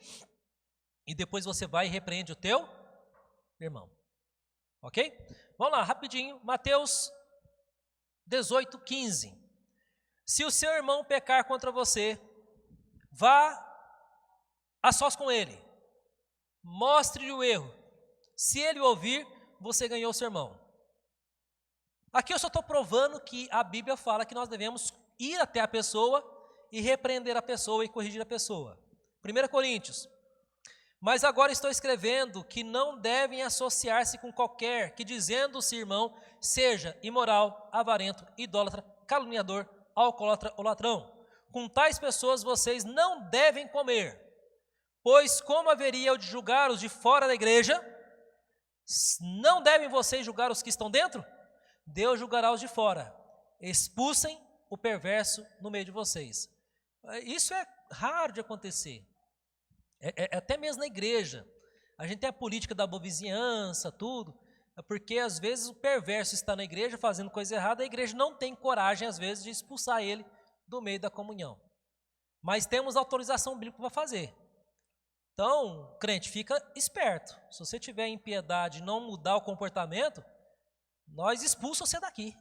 [SPEAKER 1] e depois você vai e repreende o teu irmão. Ok? Vamos lá, rapidinho, Mateus 18:15. Se o seu irmão pecar contra você, vá a sós com ele, mostre-lhe o erro. Se ele ouvir, você ganhou o seu irmão. Aqui eu só estou provando que a Bíblia fala que nós devemos ir até a pessoa e repreender a pessoa e corrigir a pessoa. 1 Coríntios. Mas agora estou escrevendo que não devem associar-se com qualquer que, dizendo-se irmão, seja imoral, avarento, idólatra, caluniador, alcoólatra ou ladrão. Com tais pessoas vocês não devem comer, pois como haveria o de julgar os de fora da igreja, não devem vocês julgar os que estão dentro? Deus julgará os de fora. Expulsem o perverso no meio de vocês. Isso é raro de acontecer. Até mesmo na igreja. A gente tem a política da boa vizinhança, tudo, porque às vezes o perverso está na igreja fazendo coisa errada, a igreja não tem coragem às vezes de expulsar ele do meio da comunhão. Mas temos autorização bíblica para fazer. Então, crente, fica esperto. Se você tiver impiedade e não mudar o comportamento, nós expulsamos você daqui.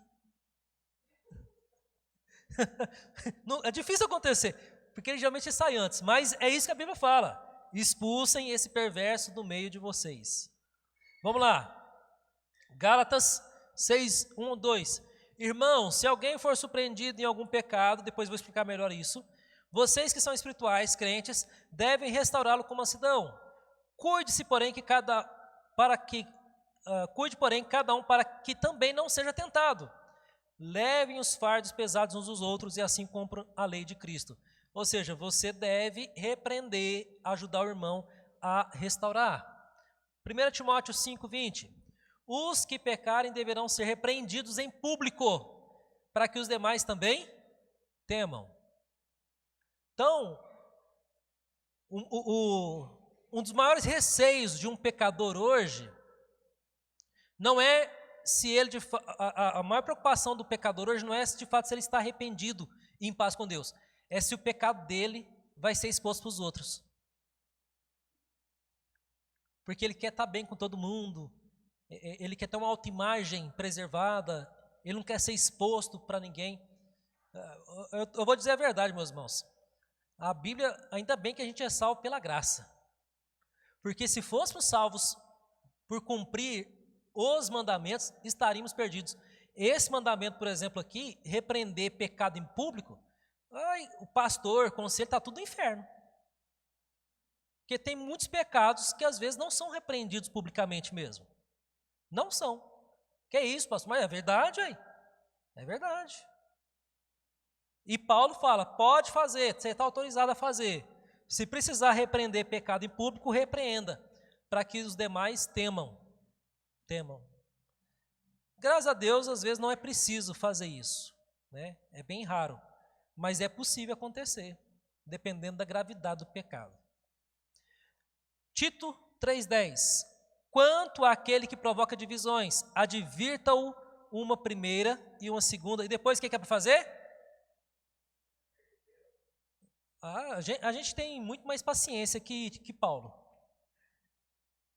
[SPEAKER 1] É difícil acontecer, porque ele geralmente sai antes, mas é isso que a Bíblia fala. Expulsem esse perverso do meio de vocês. Vamos lá. Gálatas 6:1-2. Irmãos, se alguém for surpreendido em algum pecado, depois vou explicar melhor isso, vocês que são espirituais, crentes, devem restaurá-lo com mansidão. Cuide, porém, cada um para que também não seja tentado. Levem os fardos pesados uns dos outros e assim cumpram a lei de Cristo. Ou seja, você deve repreender, ajudar o irmão a restaurar. 1 Timóteo 5:20. Os que pecarem deverão ser repreendidos em público, para que os demais também temam. Então, um dos maiores receios de um pecador hoje não é se ele, a maior preocupação do pecador hoje não é de fato se ele está arrependido e em paz com Deus, é se o pecado dele vai ser exposto para os outros. Porque ele quer estar bem com todo mundo, ele quer ter uma autoimagem preservada, ele não quer ser exposto para ninguém. Eu vou dizer a verdade, meus irmãos. A Bíblia, ainda bem que a gente é salvo pela graça. Porque se fôssemos salvos por cumprir os mandamentos, estaríamos perdidos. Esse mandamento, por exemplo, aqui, repreender pecado em público, o pastor, o conselho, está tudo no inferno. Porque tem muitos pecados que às vezes não são repreendidos publicamente mesmo. Não são. Que é isso, pastor? Mas é verdade, aí. É verdade. E Paulo fala, pode fazer, você está autorizado a fazer. Se precisar repreender pecado em público, repreenda, para que os demais temam. Graças a Deus, às vezes não é preciso fazer isso, né? É bem raro, mas é possível acontecer, dependendo da gravidade do pecado. Tito 3:10. Quanto àquele que provoca divisões, advirta-o uma primeira e uma segunda. E depois o que é para fazer? A gente tem muito mais paciência que Paulo.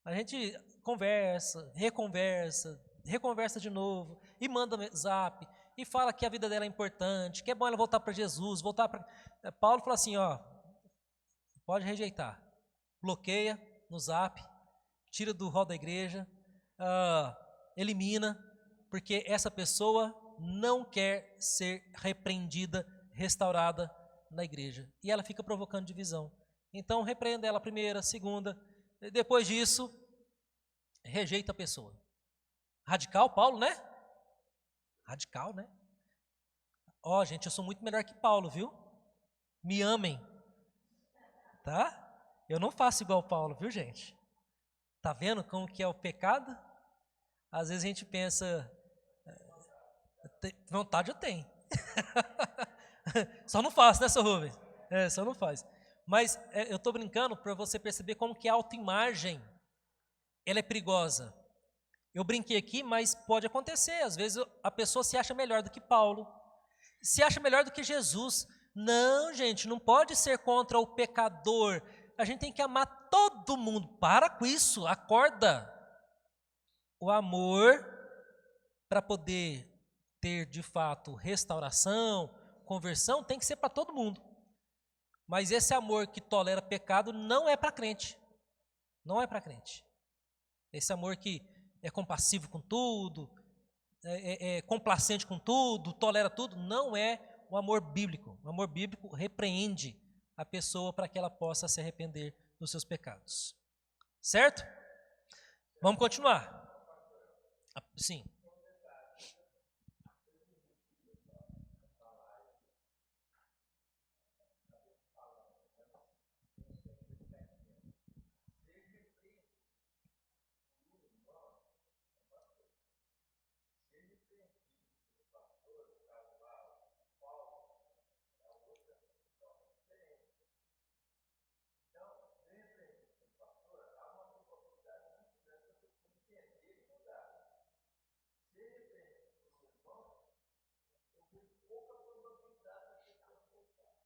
[SPEAKER 1] A gente conversa, reconversa de novo, e manda zap, e fala que a vida dela é importante, que é bom ela voltar para Jesus, voltar para... Paulo fala assim, ó, pode rejeitar, bloqueia no zap, tira do hall da igreja, elimina, porque essa pessoa não quer ser repreendida, restaurada na igreja, e ela fica provocando divisão. Então repreenda ela a primeira, a segunda, depois disso, rejeita a pessoa. Radical, Paulo, né? Radical, né? Ó, gente, eu sou muito melhor que Paulo, viu? Me amem, tá? Eu não faço igual Paulo, viu, gente? Tá vendo como que é o pecado? Às vezes a gente pensa, vontade eu tenho. Só não faço, né, seu Rubens? Só não faz. Mas eu estou brincando para você perceber como que a autoimagem, ela é perigosa. Eu brinquei aqui, mas pode acontecer. Às vezes a pessoa se acha melhor do que Paulo, se acha melhor do que Jesus. Não, gente, não pode ser contra o pecador. A gente tem que amar todo mundo. Para com isso, acorda. O amor, para poder ter de fato restauração, conversão, tem que ser para todo mundo. Mas esse amor que tolera pecado não é para crente. Não é para crente. Esse amor que é compassivo com tudo, é complacente com tudo, tolera tudo, não é o amor bíblico. O amor bíblico repreende a pessoa para que ela possa se arrepender dos seus pecados. Certo? Vamos continuar. Sim.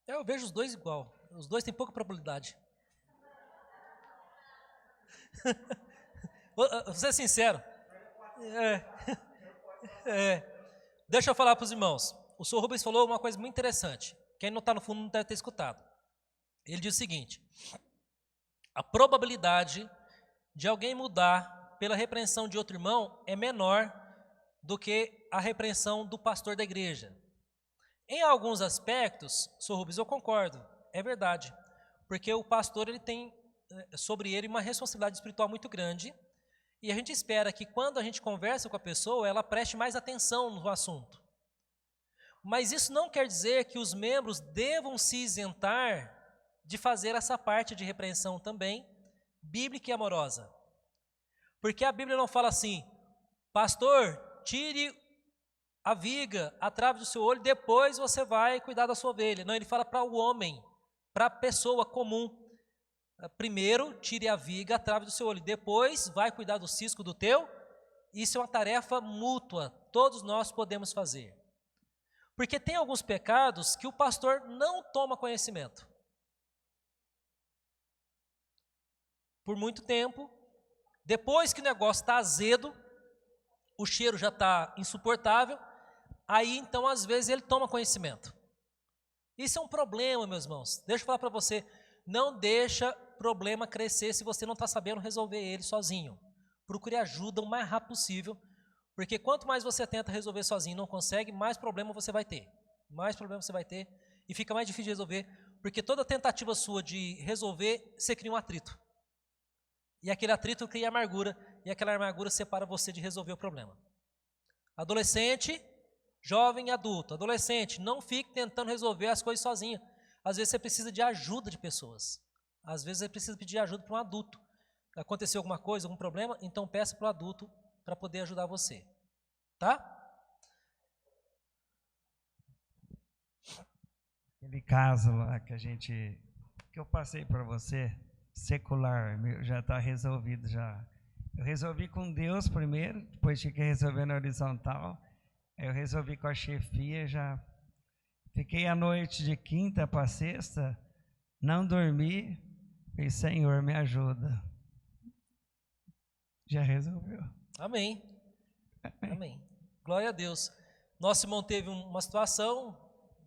[SPEAKER 1] Eu vejo os dois igual. Os dois têm pouca probabilidade. Vou ser sincero. Deixa eu falar para os irmãos. O senhor Rubens falou uma coisa muito interessante. Quem não está no fundo não deve ter escutado. Ele diz o seguinte: a probabilidade de alguém mudar pela repreensão de outro irmão é menor do que a repreensão do pastor da igreja. Em alguns aspectos, senhor Rubens, eu concordo, é verdade, porque o pastor ele tem sobre ele uma responsabilidade espiritual muito grande, e a gente espera que quando a gente conversa com a pessoa, ela preste mais atenção no assunto. Mas isso não quer dizer que os membros devam se isentar de fazer essa parte de repreensão também, bíblica e amorosa. Porque a Bíblia não fala assim, pastor, tire a viga, a trave do seu olho, depois você vai cuidar da sua ovelha. Não, ele fala para o homem, para a pessoa comum. Primeiro, tire a viga, a trave do seu olho, depois vai cuidar do cisco do teu. Isso é uma tarefa mútua, todos nós podemos fazer. Porque tem alguns pecados que o pastor não toma conhecimento. Por muito tempo, depois que o negócio está azedo, o cheiro já está insuportável, aí então às vezes ele toma conhecimento. Isso é um problema, meus irmãos. Deixa eu falar para você, não deixa problema crescer se você não está sabendo resolver ele sozinho. Procure ajuda o mais rápido possível, porque quanto mais você tenta resolver sozinho e não consegue, mais problema você vai ter. Mais problema você vai ter e fica mais difícil de resolver, porque toda tentativa sua de resolver, você cria um atrito. E aquele atrito cria amargura, e aquela amargura separa você de resolver o problema. Adolescente, jovem e adulto. Adolescente, não fique tentando resolver as coisas sozinho. Às vezes você precisa de ajuda de pessoas. Às vezes você precisa pedir ajuda para um adulto. Aconteceu alguma coisa, algum problema, então peça para o adulto para poder ajudar você. Tá?
[SPEAKER 2] Aquele caso lá que eu passei para você, secular, já está resolvido já. Eu resolvi com Deus primeiro, depois tinha que resolver na horizontal. Aí eu resolvi com a chefia, já fiquei a noite de quinta para sexta, não dormi, falei, Senhor, me ajuda. Já resolveu.
[SPEAKER 1] Amém. Amém. Glória a Deus. Nosso irmão teve uma situação,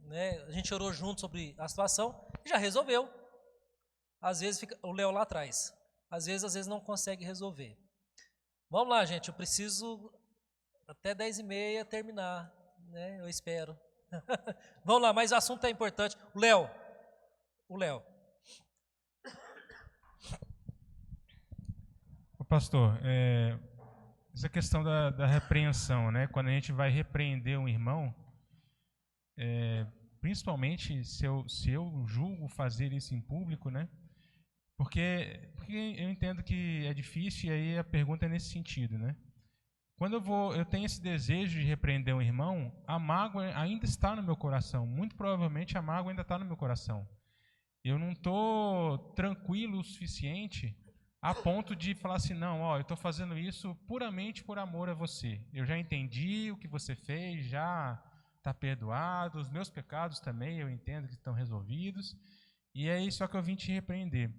[SPEAKER 1] né? A gente orou junto sobre a situação e já resolveu. Às vezes fica o Léo lá atrás. Às vezes não consegue resolver. Vamos lá, gente. Eu preciso até 10h30 terminar, né? Eu espero. Vamos lá, mas o assunto é importante. O Léo.
[SPEAKER 3] Pastor, essa questão da repreensão, né? Quando a gente vai repreender um irmão, principalmente se eu julgo fazer isso em público, né? Porque eu entendo que é difícil, e aí a pergunta é nesse sentido, né? Quando eu tenho esse desejo de repreender um irmão, a mágoa ainda está no meu coração. Muito provavelmente a mágoa ainda está no meu coração. Eu não estou tranquilo o suficiente a ponto de falar assim, não, eu estou fazendo isso puramente por amor a você. Eu já entendi o que você fez, já está perdoado, os meus pecados também eu entendo que estão resolvidos, e é isso só que eu vim te repreender.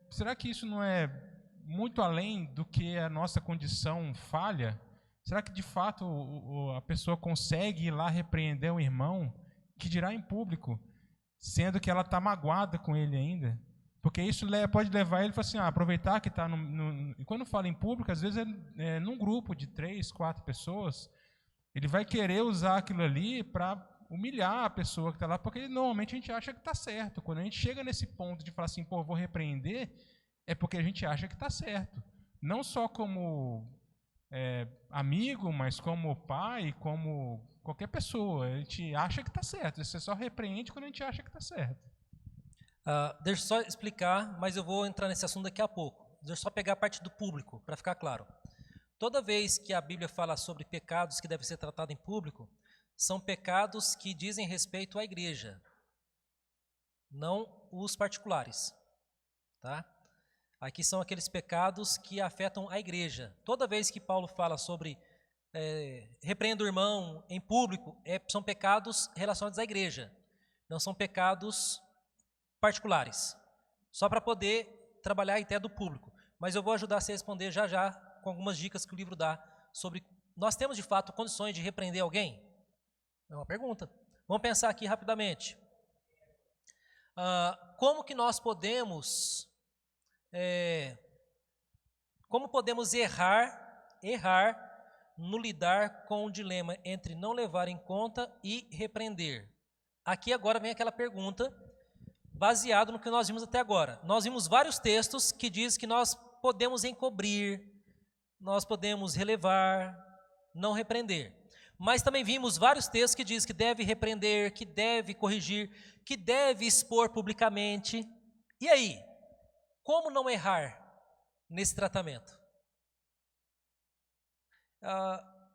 [SPEAKER 3] Será que isso não é muito além do que a nossa condição falha? Será que de fato a pessoa consegue ir lá repreender um irmão, que dirá em público, sendo que ela está magoada com ele ainda? Porque isso pode levar ele a falar assim, aproveitar que está e quando fala em público, às vezes num grupo de 3, 4 pessoas, ele vai querer usar aquilo ali para humilhar a pessoa que está lá, porque normalmente a gente acha que está certo. Quando a gente chega nesse ponto de falar assim, vou repreender, é porque a gente acha que está certo. Não só como amigo, mas como pai, como qualquer pessoa. A gente acha que está certo. Você só repreende quando a gente acha que está certo.
[SPEAKER 1] Deixa eu só explicar, mas eu vou entrar nesse assunto daqui a pouco. Deixa eu só pegar a parte do público, para ficar claro. Toda vez que a Bíblia fala sobre pecados que devem ser tratados em público, são pecados que dizem respeito à igreja, não os particulares. Tá? Aqui são aqueles pecados que afetam a igreja. Toda vez que Paulo fala sobre repreenda o irmão em público, são pecados relacionados à igreja, não são pecados particulares, só para poder trabalhar a ideia do público. Mas eu vou ajudar você a responder já com algumas dicas que o livro dá sobre, nós temos de fato condições de repreender alguém? É uma pergunta. Vamos pensar aqui rapidamente. Como que nós podemos errar no lidar com o dilema entre não levar em conta e repreender? Aqui agora vem aquela pergunta baseado no que nós vimos até agora. Nós vimos vários textos que dizem que nós podemos encobrir, nós podemos relevar, não repreender. Mas também vimos vários textos que dizem que deve repreender, que deve corrigir, que deve expor publicamente. E aí, como não errar nesse tratamento?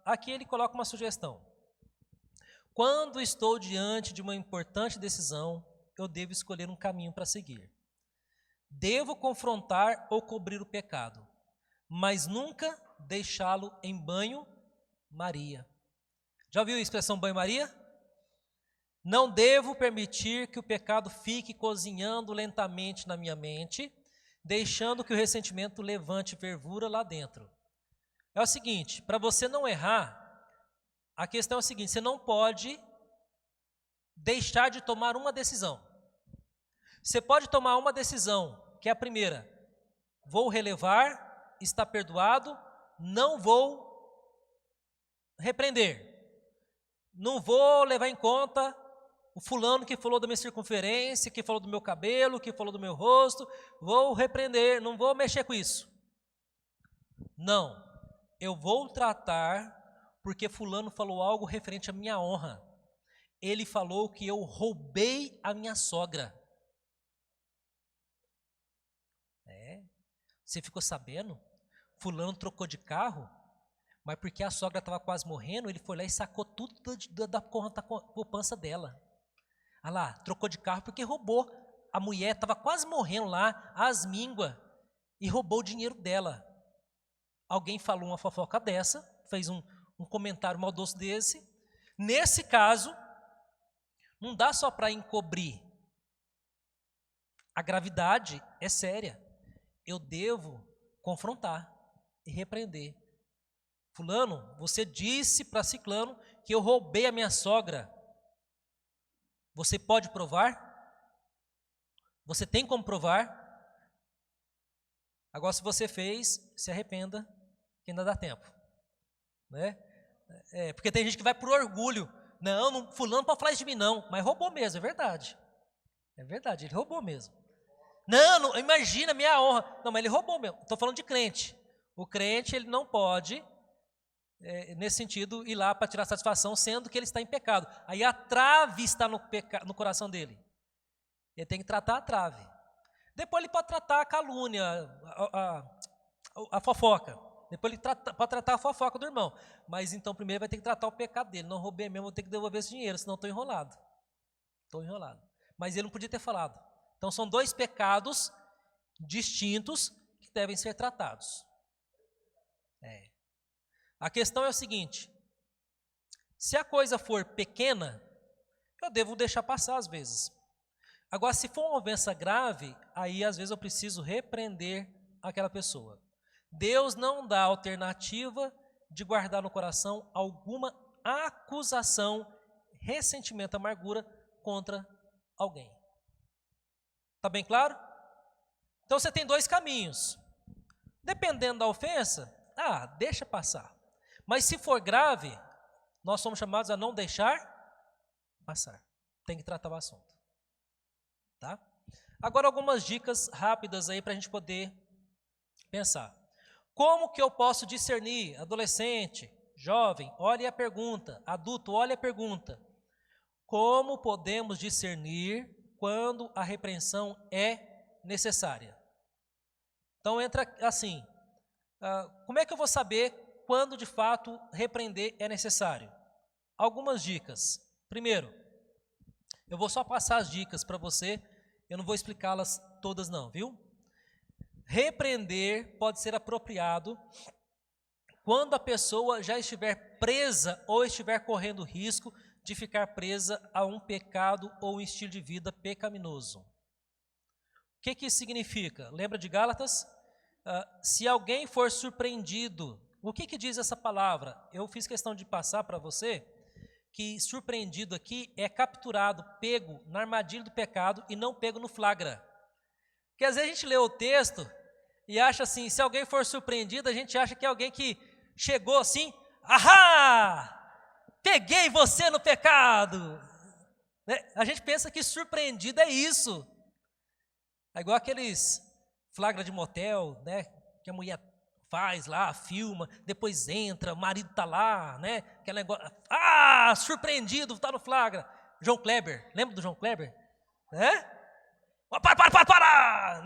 [SPEAKER 1] Aqui ele coloca uma sugestão. Quando estou diante de uma importante decisão, eu devo escolher um caminho para seguir. Devo confrontar ou cobrir o pecado, mas nunca deixá-lo em banho-maria. Já ouviu a expressão banho-maria? Não devo permitir que o pecado fique cozinhando lentamente na minha mente, deixando que o ressentimento levante fervura lá dentro. É o seguinte, para você não errar, a questão é a seguinte, você não pode deixar de tomar uma decisão. Você pode tomar uma decisão, que é a primeira, vou relevar, está perdoado, não vou repreender, não vou levar em conta o fulano que falou da minha circunferência, que falou do meu cabelo, que falou do meu rosto, vou repreender, não vou mexer com isso. Não, eu vou tratar porque fulano falou algo referente à minha honra. Ele falou que eu roubei a minha sogra. Você ficou sabendo? Fulano trocou de carro, mas porque a sogra estava quase morrendo, ele foi lá e sacou tudo da poupança dela. Olha lá, trocou de carro porque roubou. A mulher estava quase morrendo lá, às mínguas. e roubou o dinheiro dela. Alguém falou uma fofoca dessa, fez um comentário maldoso desse. Nesse caso, não dá só para encobrir. A gravidade é séria. Eu devo confrontar e repreender. Fulano, você disse para ciclano que eu roubei a minha sogra. Você pode provar? Você tem como provar? Agora, se você fez, se arrependa, que ainda dá tempo. Né? Porque tem gente que vai por orgulho. Não, fulano não pode falar isso de mim não, mas roubou mesmo, é verdade. É verdade, ele roubou mesmo. Não, imagina, minha honra. Não, mas ele roubou mesmo. Estou falando de crente. O crente, ele não pode, nesse sentido, ir lá para tirar satisfação, sendo que ele está em pecado. Aí a trave está no coração dele. Ele tem que tratar a trave. Depois ele pode tratar a calúnia, a fofoca. Depois ele pode tratar a fofoca do irmão. Mas então primeiro vai ter que tratar o pecado dele. Não roubei mesmo, vou ter que devolver esse dinheiro, senão estou enrolado. Estou enrolado. Mas ele não podia ter falado. Então são dois pecados distintos que devem ser tratados. A questão é o seguinte: se a coisa for pequena, eu devo deixar passar às vezes. Agora, se for uma ofensa grave, aí às vezes eu preciso repreender aquela pessoa. Deus não dá alternativa de guardar no coração alguma acusação, ressentimento, amargura contra alguém. Está bem claro? Então você tem dois caminhos. Dependendo da ofensa, deixa passar. Mas se for grave, nós somos chamados a não deixar passar. Tem que tratar o assunto. Tá? Agora algumas dicas rápidas aí para a gente poder pensar. Como que eu posso discernir? Adolescente, jovem, olhe a pergunta. Adulto, olhe a pergunta. Como podemos discernir quando a repreensão é necessária? Então entra assim, como é que eu vou saber quando de fato repreender é necessário? Algumas dicas. Primeiro, eu vou só passar as dicas para você, eu não vou explicá-las todas não, viu? Repreender pode ser apropriado quando a pessoa já estiver presa ou estiver correndo risco de ficar presa a um pecado ou um estilo de vida pecaminoso. O que isso significa? Lembra de Gálatas? Se alguém for surpreendido, o que diz essa palavra? Eu fiz questão de passar para você que surpreendido aqui é capturado, pego na armadilha do pecado e não pego no flagra. Porque às vezes a gente lê o texto e acha assim, se alguém for surpreendido, a gente acha que é alguém que chegou assim, ahá, peguei você no pecado. Né? A gente pensa que surpreendido é isso. É igual aqueles flagra de motel, né? Que a mulher faz lá, filma, depois entra, o marido está lá, né? Aquele negócio, surpreendido, está no flagra. João Kleber, lembra do João Kleber? Né? Para!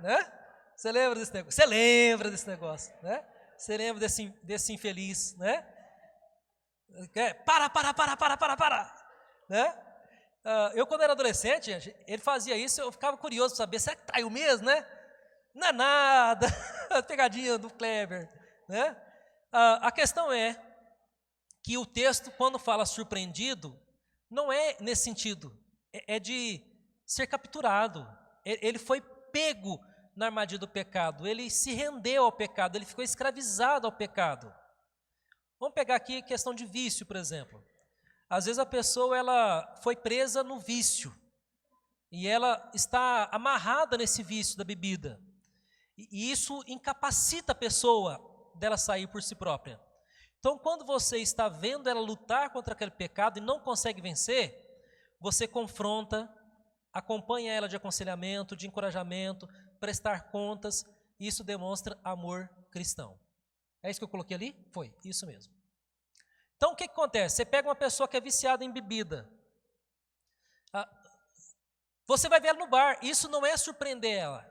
[SPEAKER 1] Né? Você lembra desse negócio? Você lembra desse negócio, né? Você lembra desse infeliz, né? Para! Né? Eu, quando era adolescente, ele fazia isso, eu ficava curioso para saber, será que traiu mesmo, né? Não é nada, pegadinha do Kleber, né? A questão é que o texto, quando fala surpreendido, não é nesse sentido, é de ser capturado. Ele foi pego na armadilha do pecado, ele se rendeu ao pecado, ele ficou escravizado ao pecado. Vamos pegar aqui a questão de vício, por exemplo. Às vezes a pessoa ela foi presa no vício e ela está amarrada nesse vício da bebida. E isso incapacita a pessoa dela sair por si própria. Então, quando você está vendo ela lutar contra aquele pecado e não consegue vencer, você confronta, acompanha ela de aconselhamento, de encorajamento, prestar contas. Isso demonstra amor cristão. É isso que eu coloquei ali? Foi, isso mesmo. Então, o que acontece? Você pega uma pessoa que é viciada em bebida. Você vai ver ela no bar. Isso não é surpreendê-la.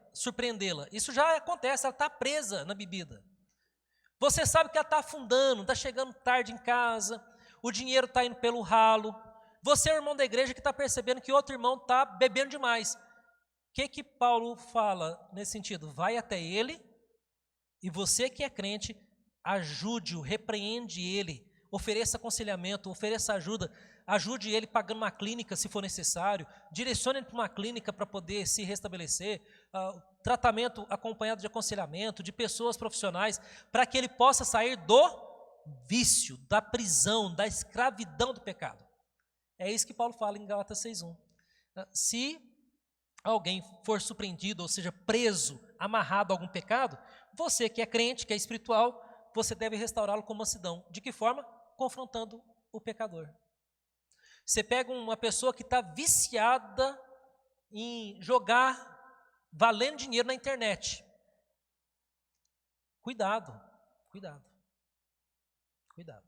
[SPEAKER 1] Isso já acontece, ela está presa na bebida. Você sabe que ela está afundando, está chegando tarde em casa, o dinheiro está indo pelo ralo. Você é o irmão da igreja que está percebendo que outro irmão está bebendo demais. que Paulo fala nesse sentido? Vai até ele e você que é crente, ajude-o, repreende ele, ofereça aconselhamento, ofereça ajuda, ajude ele pagando uma clínica se for necessário, direcione ele para uma clínica para poder se restabelecer, tratamento acompanhado de aconselhamento, de pessoas profissionais, para que ele possa sair do vício, da prisão, da escravidão do pecado. É isso que Paulo fala em Gálatas 6:1. Se alguém for surpreendido, ou seja, preso, amarrado a algum pecado, você que é crente, que é espiritual, você deve restaurá-lo com mansidão. De que forma? Confrontando o pecador. Você pega uma pessoa que está viciada em jogar valendo dinheiro na internet. Cuidado, cuidado, cuidado.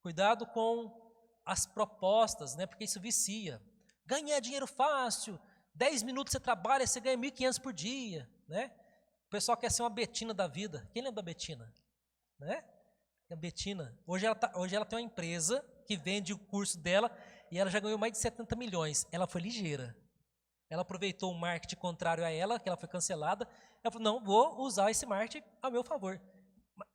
[SPEAKER 1] Cuidado com as propostas, né? Porque isso vicia. Ganhar dinheiro fácil, 10 minutos você trabalha, você ganha 1.500 por dia, né? O pessoal quer ser uma Betina da vida. Quem lembra da Betina? Né? A Betina, hoje ela tem uma empresa que vende o curso dela e ela já ganhou mais de 70 milhões. Ela foi ligeira. Ela aproveitou o marketing contrário a ela, que ela foi cancelada. Ela falou, não, vou usar esse marketing a meu favor.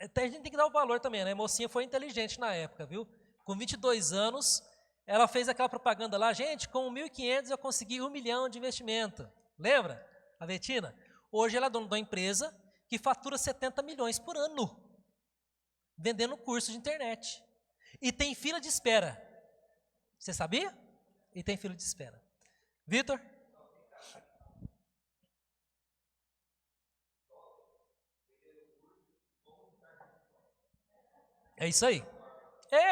[SPEAKER 1] Até a gente tem que dar o valor também, né? A mocinha foi inteligente na época, viu? Com 22 anos, ela fez aquela propaganda lá, gente, com 1.500 eu consegui 1 milhão de investimento. Lembra? A Betina? Hoje ela é dona de uma empresa que fatura 70 milhões por ano, vendendo curso de internet. E tem fila de espera. Você sabia? E tem fila de espera. Vitor? É isso aí.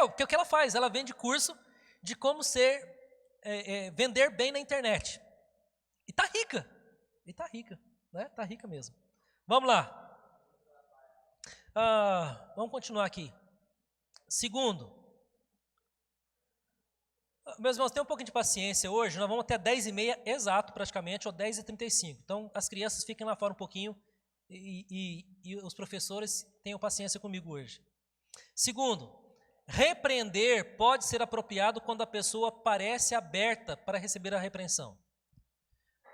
[SPEAKER 1] Porque o que ela faz? Ela vende curso de como vender bem na internet. E tá rica. E tá rica, né? Tá rica mesmo. Vamos lá. Vamos continuar aqui. Segundo. Meus irmãos, tenham um pouquinho de paciência hoje. Nós vamos até 10h30 exato, praticamente, ou 10h35. Então, as crianças fiquem lá fora um pouquinho e os professores tenham paciência comigo hoje. Segundo, repreender pode ser apropriado quando a pessoa parece aberta para receber a repreensão.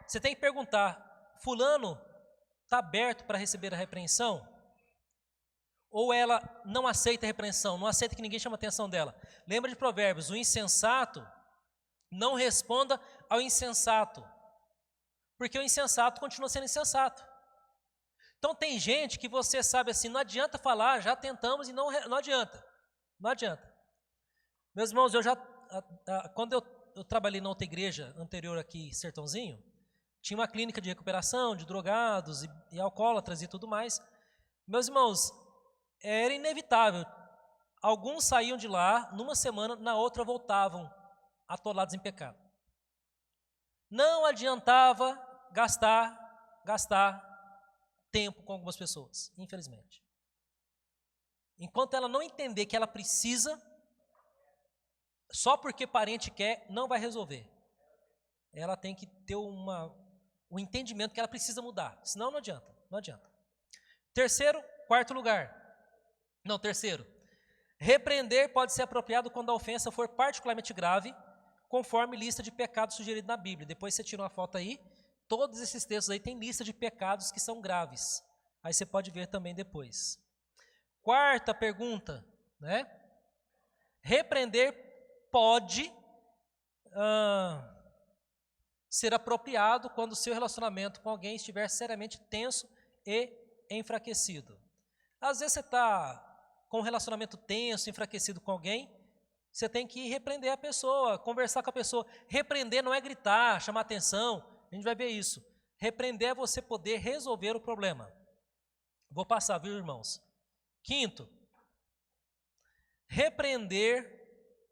[SPEAKER 1] Você tem que perguntar, fulano está aberto para receber a repreensão? Ou ela não aceita a repreensão, não aceita que ninguém chame a atenção dela? Lembra de Provérbios, o insensato não responda ao insensato, porque o insensato continua sendo insensato. Então tem gente que você sabe assim, não adianta falar, já tentamos e não adianta. Não adianta. Meus irmãos, quando eu trabalhei na outra igreja anterior aqui, Sertãozinho, tinha uma clínica de recuperação de drogados e alcoólatras e tudo mais. Meus irmãos, era inevitável. Alguns saíam de lá, numa semana, na outra voltavam atolados em pecado. Não adiantava gastar tempo com algumas pessoas, infelizmente. Enquanto ela não entender que ela precisa, só porque parente quer, não vai resolver. Ela tem que ter o entendimento que ela precisa mudar, senão não adianta, não adianta. Terceiro, repreender pode ser apropriado quando a ofensa for particularmente grave, conforme lista de pecados sugerido na Bíblia. Depois você tira uma foto aí, todos esses textos aí tem lista de pecados que são graves. Aí você pode ver também depois. Quarta pergunta, né? Repreender pode ser apropriado quando o seu relacionamento com alguém estiver seriamente tenso e enfraquecido. Às vezes você está com um relacionamento tenso, enfraquecido com alguém, você tem que repreender a pessoa, conversar com a pessoa. Repreender não é gritar, chamar atenção, a gente vai ver isso. Repreender é você poder resolver o problema. Vou passar, viu, irmãos? Quinto, repreender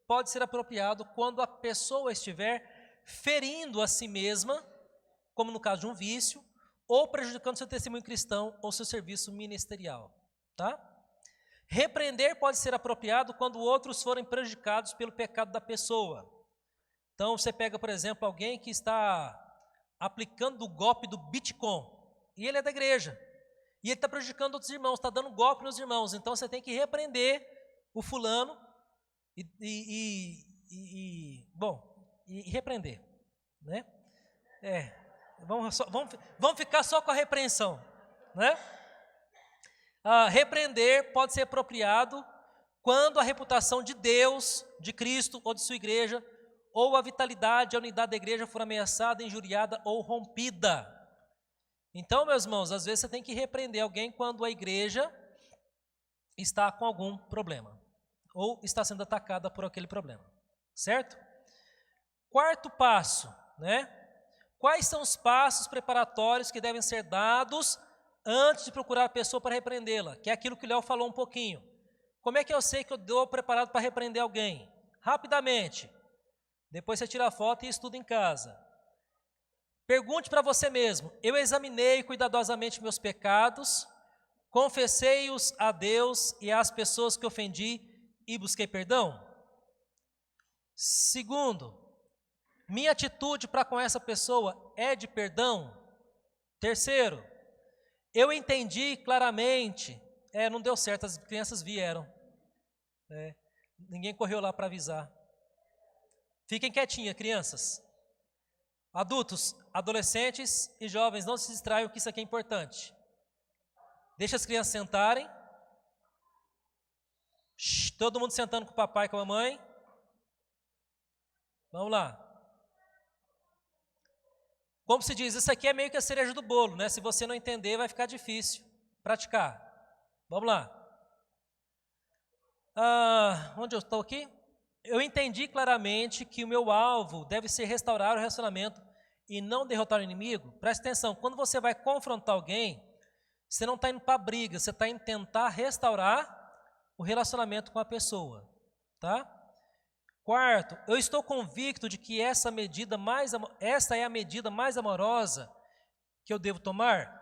[SPEAKER 1] pode ser apropriado quando a pessoa estiver ferindo a si mesma, como no caso de um vício, ou prejudicando seu testemunho cristão ou seu serviço ministerial. Tá? Repreender pode ser apropriado quando outros forem prejudicados pelo pecado da pessoa. Então, você pega, por exemplo, alguém que está aplicando o golpe do Bitcoin, e ele é da igreja, e ele está prejudicando outros irmãos, está dando golpe nos irmãos, então você tem que repreender o fulano e repreender, né? Vamos ficar só com a repreensão, né? Repreender pode ser apropriado quando a reputação de Deus, de Cristo ou de sua igreja, ou a vitalidade, a unidade da igreja for ameaçada, injuriada ou rompida. Então, meus irmãos, às vezes você tem que repreender alguém quando a igreja está com algum problema, ou está sendo atacada por aquele problema, certo? Quarto passo, né? Quais são os passos preparatórios que devem ser dados antes de procurar a pessoa para repreendê-la? Que é aquilo que o Léo falou um pouquinho. Como é que eu sei que eu estou preparado para repreender alguém? Rapidamente. Depois você tira a foto e estuda em casa. Pergunte para você mesmo: eu examinei cuidadosamente meus pecados, confessei-os a Deus e às pessoas que ofendi e busquei perdão? Segundo, minha atitude para com essa pessoa é de perdão? Terceiro, eu entendi claramente, não deu certo, as crianças vieram, ninguém correu lá para avisar. Fiquem quietinhas, crianças. Adultos, adolescentes e jovens, não se distraiam, que isso aqui é importante. Deixa as crianças sentarem. Todo mundo sentando com o papai e com a mamãe. Vamos lá. Como se diz, isso aqui é meio que a cereja do bolo, né? Se você não entender, vai ficar difícil praticar. Vamos lá. Onde eu estou aqui? Eu entendi claramente que o meu alvo deve ser restaurar o relacionamento e não derrotar o inimigo. Preste atenção, quando você vai confrontar alguém, você não está indo para a briga, você está indo tentar restaurar o relacionamento com a pessoa, tá? Quarto, eu estou convicto de que essa é a medida mais amorosa que eu devo tomar.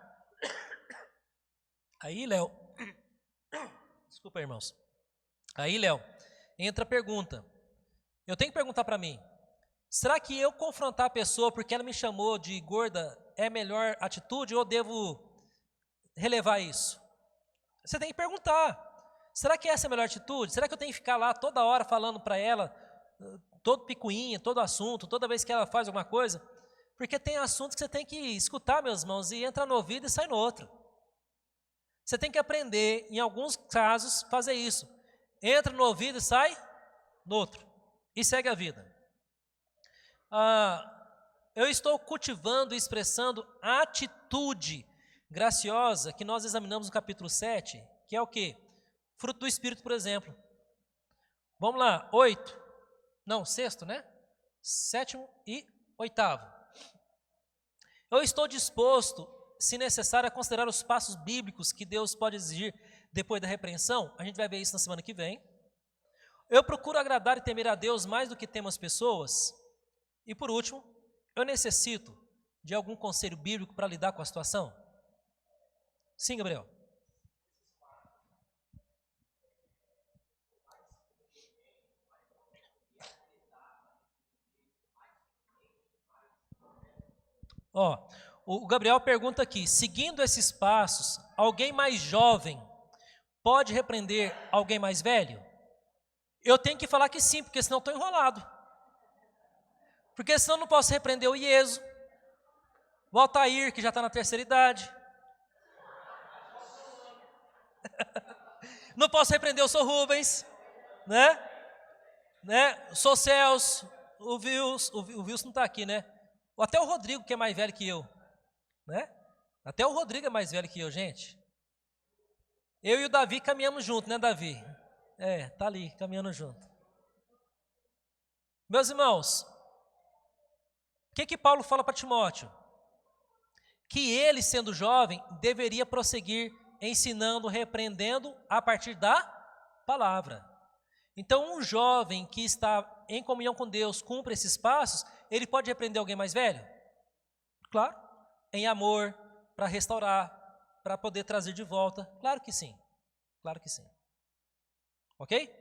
[SPEAKER 1] Aí, Léo, desculpa, irmãos. Aí, Léo, entra a pergunta. Eu tenho que perguntar para mim: será que eu confrontar a pessoa porque ela me chamou de gorda é a melhor atitude ou devo relevar isso? Você tem que perguntar. Será que essa é a melhor atitude? Será que eu tenho que ficar lá toda hora falando para ela, todo picuinha, todo assunto, toda vez que ela faz alguma coisa? Porque tem assuntos que você tem que escutar, meus irmãos, e entra no ouvido e sai no outro. Você tem que aprender, em alguns casos, fazer isso. Entra no ouvido e sai no outro. E segue a vida. Eu estou cultivando e expressando a atitude graciosa que nós examinamos no capítulo 7, que é o quê? Fruto do Espírito, por exemplo. Vamos lá, 6º, né? 7º e 8º. Eu estou disposto, se necessário, a considerar os passos bíblicos que Deus pode exigir depois da repreensão. A gente vai ver isso na semana que vem. Eu procuro agradar e temer a Deus mais do que temo as pessoas. E por último, eu necessito de algum conselho bíblico para lidar com a situação? Sim, Gabriel. O Gabriel pergunta aqui: seguindo esses passos, alguém mais jovem pode repreender alguém mais velho? Eu tenho que falar que sim, porque senão eu estou enrolado. Porque senão eu não posso repreender o Ieso, o Altair, que já está na terceira idade. Não posso repreender o Sr. Rubens, né? O Sr. Celso, o Wilson não está aqui, né? Até o Rodrigo, que é mais velho que eu, né? Até o Rodrigo é mais velho que eu, gente. Eu e o Davi caminhamos junto, né, Davi? Tá ali, caminhando junto. Meus irmãos, o que Paulo fala para Timóteo? Que ele, sendo jovem, deveria prosseguir ensinando, repreendendo a partir da palavra. Então, um jovem que está em comunhão com Deus, cumpre esses passos, ele pode repreender alguém mais velho? Claro, em amor, para restaurar, para poder trazer de volta. Claro que sim, claro que sim. Ok?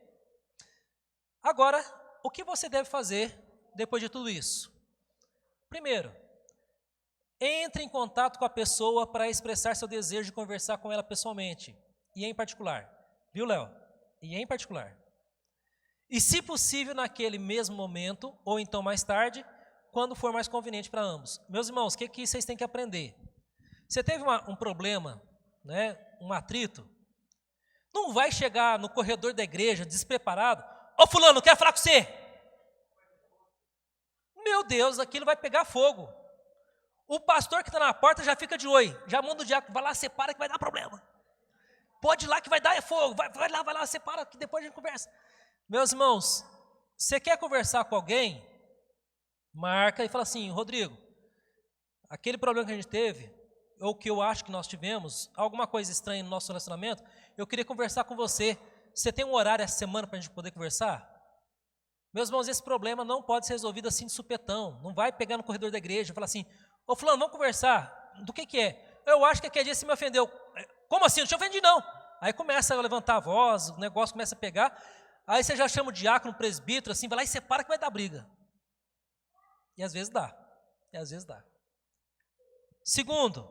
[SPEAKER 1] Agora, o que você deve fazer depois de tudo isso? Primeiro, entre em contato com a pessoa para expressar seu desejo de conversar com ela pessoalmente, e em particular. Viu, Léo? E em particular. E se possível, naquele mesmo momento, ou então mais tarde, quando for mais conveniente para ambos. Meus irmãos, o que vocês têm que aprender? Você teve um problema, né, um atrito, não vai chegar no corredor da igreja despreparado, ô fulano, quero falar com você. Meu Deus, aquilo vai pegar fogo. O pastor que está na porta já fica de oi, já manda o diácono, vai lá, separa que vai dar problema. Pode ir lá que vai dar fogo, vai lá, separa que depois a gente conversa. Meus irmãos, você quer conversar com alguém, marca e fala assim, Rodrigo, aquele problema que a gente teve, ou que eu acho que nós tivemos, alguma coisa estranha no nosso relacionamento, eu queria conversar com você. Você tem um horário essa semana para a gente poder conversar? Meus irmãos, esse problema não pode ser resolvido assim de supetão. Não vai pegar no corredor da igreja e falar assim, ô fulano, vamos conversar. Do que é? Eu acho que aquele dia você me ofendeu. Como assim? Não te ofendi não. Aí começa a levantar a voz, o negócio começa a pegar. Aí você já chama o diácono, o presbítero, assim, vai lá e separa que vai dar briga. E às vezes dá. Segundo,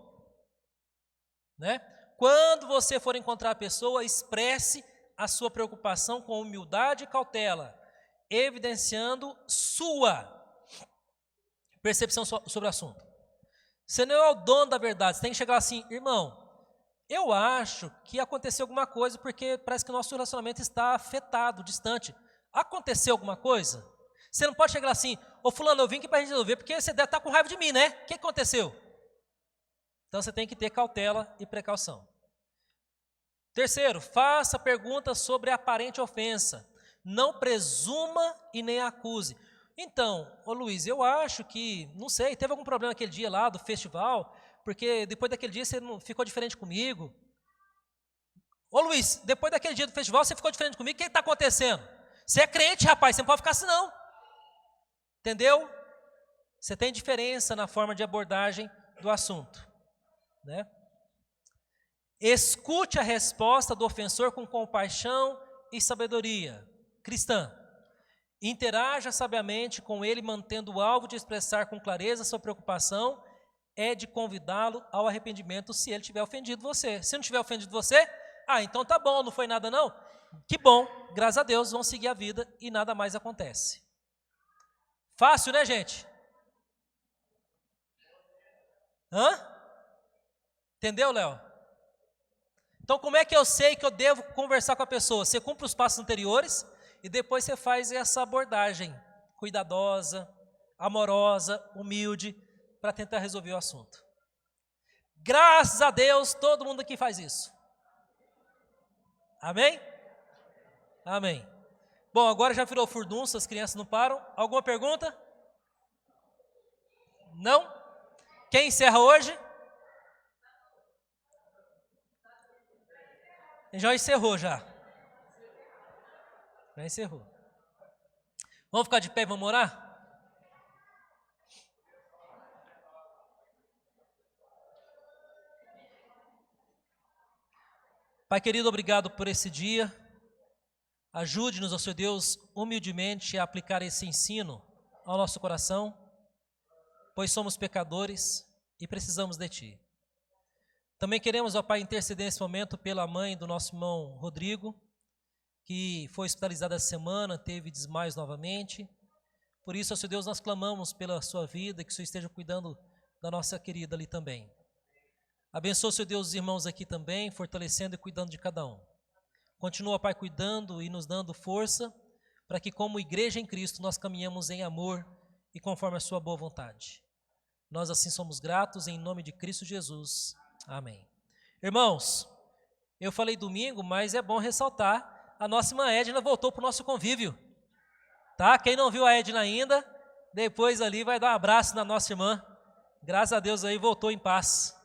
[SPEAKER 1] né? Quando você for encontrar a pessoa, expresse a sua preocupação com humildade e cautela, evidenciando sua percepção sobre o assunto. Você não é o dono da verdade, você tem que chegar assim, irmão, eu acho que aconteceu alguma coisa porque parece que o nosso relacionamento está afetado, distante. Aconteceu alguma coisa? Você não pode chegar assim, ô fulano, eu vim aqui para a gente resolver porque você deve estar com raiva de mim, né? O que aconteceu? Então você tem que ter cautela e precaução. Terceiro, faça perguntas sobre a aparente ofensa. Não presuma e nem acuse. Então, ô Luiz, eu acho que, não sei, teve algum problema aquele dia lá do festival, porque depois daquele dia você não ficou diferente comigo. Ô Luiz, depois daquele dia do festival você ficou diferente comigo, o que está acontecendo? Você é crente, rapaz, você não pode ficar assim não. Entendeu? Você tem diferença na forma de abordagem do assunto, né? Escute a resposta do ofensor com compaixão e sabedoria cristã. Interaja sabiamente com ele, mantendo o alvo de expressar com clareza sua preocupação, é de convidá-lo ao arrependimento se ele tiver ofendido você. Se não tiver ofendido você, então tá bom, não foi nada não? Que bom, graças a Deus, vão seguir a vida e nada mais acontece. Fácil, né, gente? Entendeu, Léo? Então, como é que eu sei que eu devo conversar com a pessoa? Você cumpre os passos anteriores e depois você faz essa abordagem cuidadosa, amorosa, humilde, para tentar resolver o assunto. Graças a Deus, todo mundo aqui faz isso. Amém? Amém. Bom, agora já virou furdunça, as crianças não param. Alguma pergunta? Não? Quem encerra hoje? Já encerrou, já. Já encerrou. Vamos ficar de pé e vamos orar? Pai querido, obrigado por esse dia. Ajude-nos, ó Senhor Deus, humildemente a aplicar esse ensino ao nosso coração, pois somos pecadores e precisamos de Ti. Também queremos, ó Pai, interceder nesse momento pela mãe do nosso irmão Rodrigo, que foi hospitalizada essa semana, teve desmaios novamente. Por isso, ó Senhor Deus, nós clamamos pela sua vida, que o Senhor esteja cuidando da nossa querida ali também. Abençoa, Senhor Deus, os irmãos aqui também, fortalecendo e cuidando de cada um. Continua, Pai, cuidando e nos dando força, para que como igreja em Cristo nós caminhamos em amor e conforme a sua boa vontade. Nós assim somos gratos, em nome de Cristo Jesus. Amém. Irmãos, eu falei domingo, mas é bom ressaltar, a nossa irmã Edna voltou para o nosso convívio. Tá? Quem não viu a Edna ainda, depois ali vai dar um abraço na nossa irmã. Graças a Deus aí voltou em paz.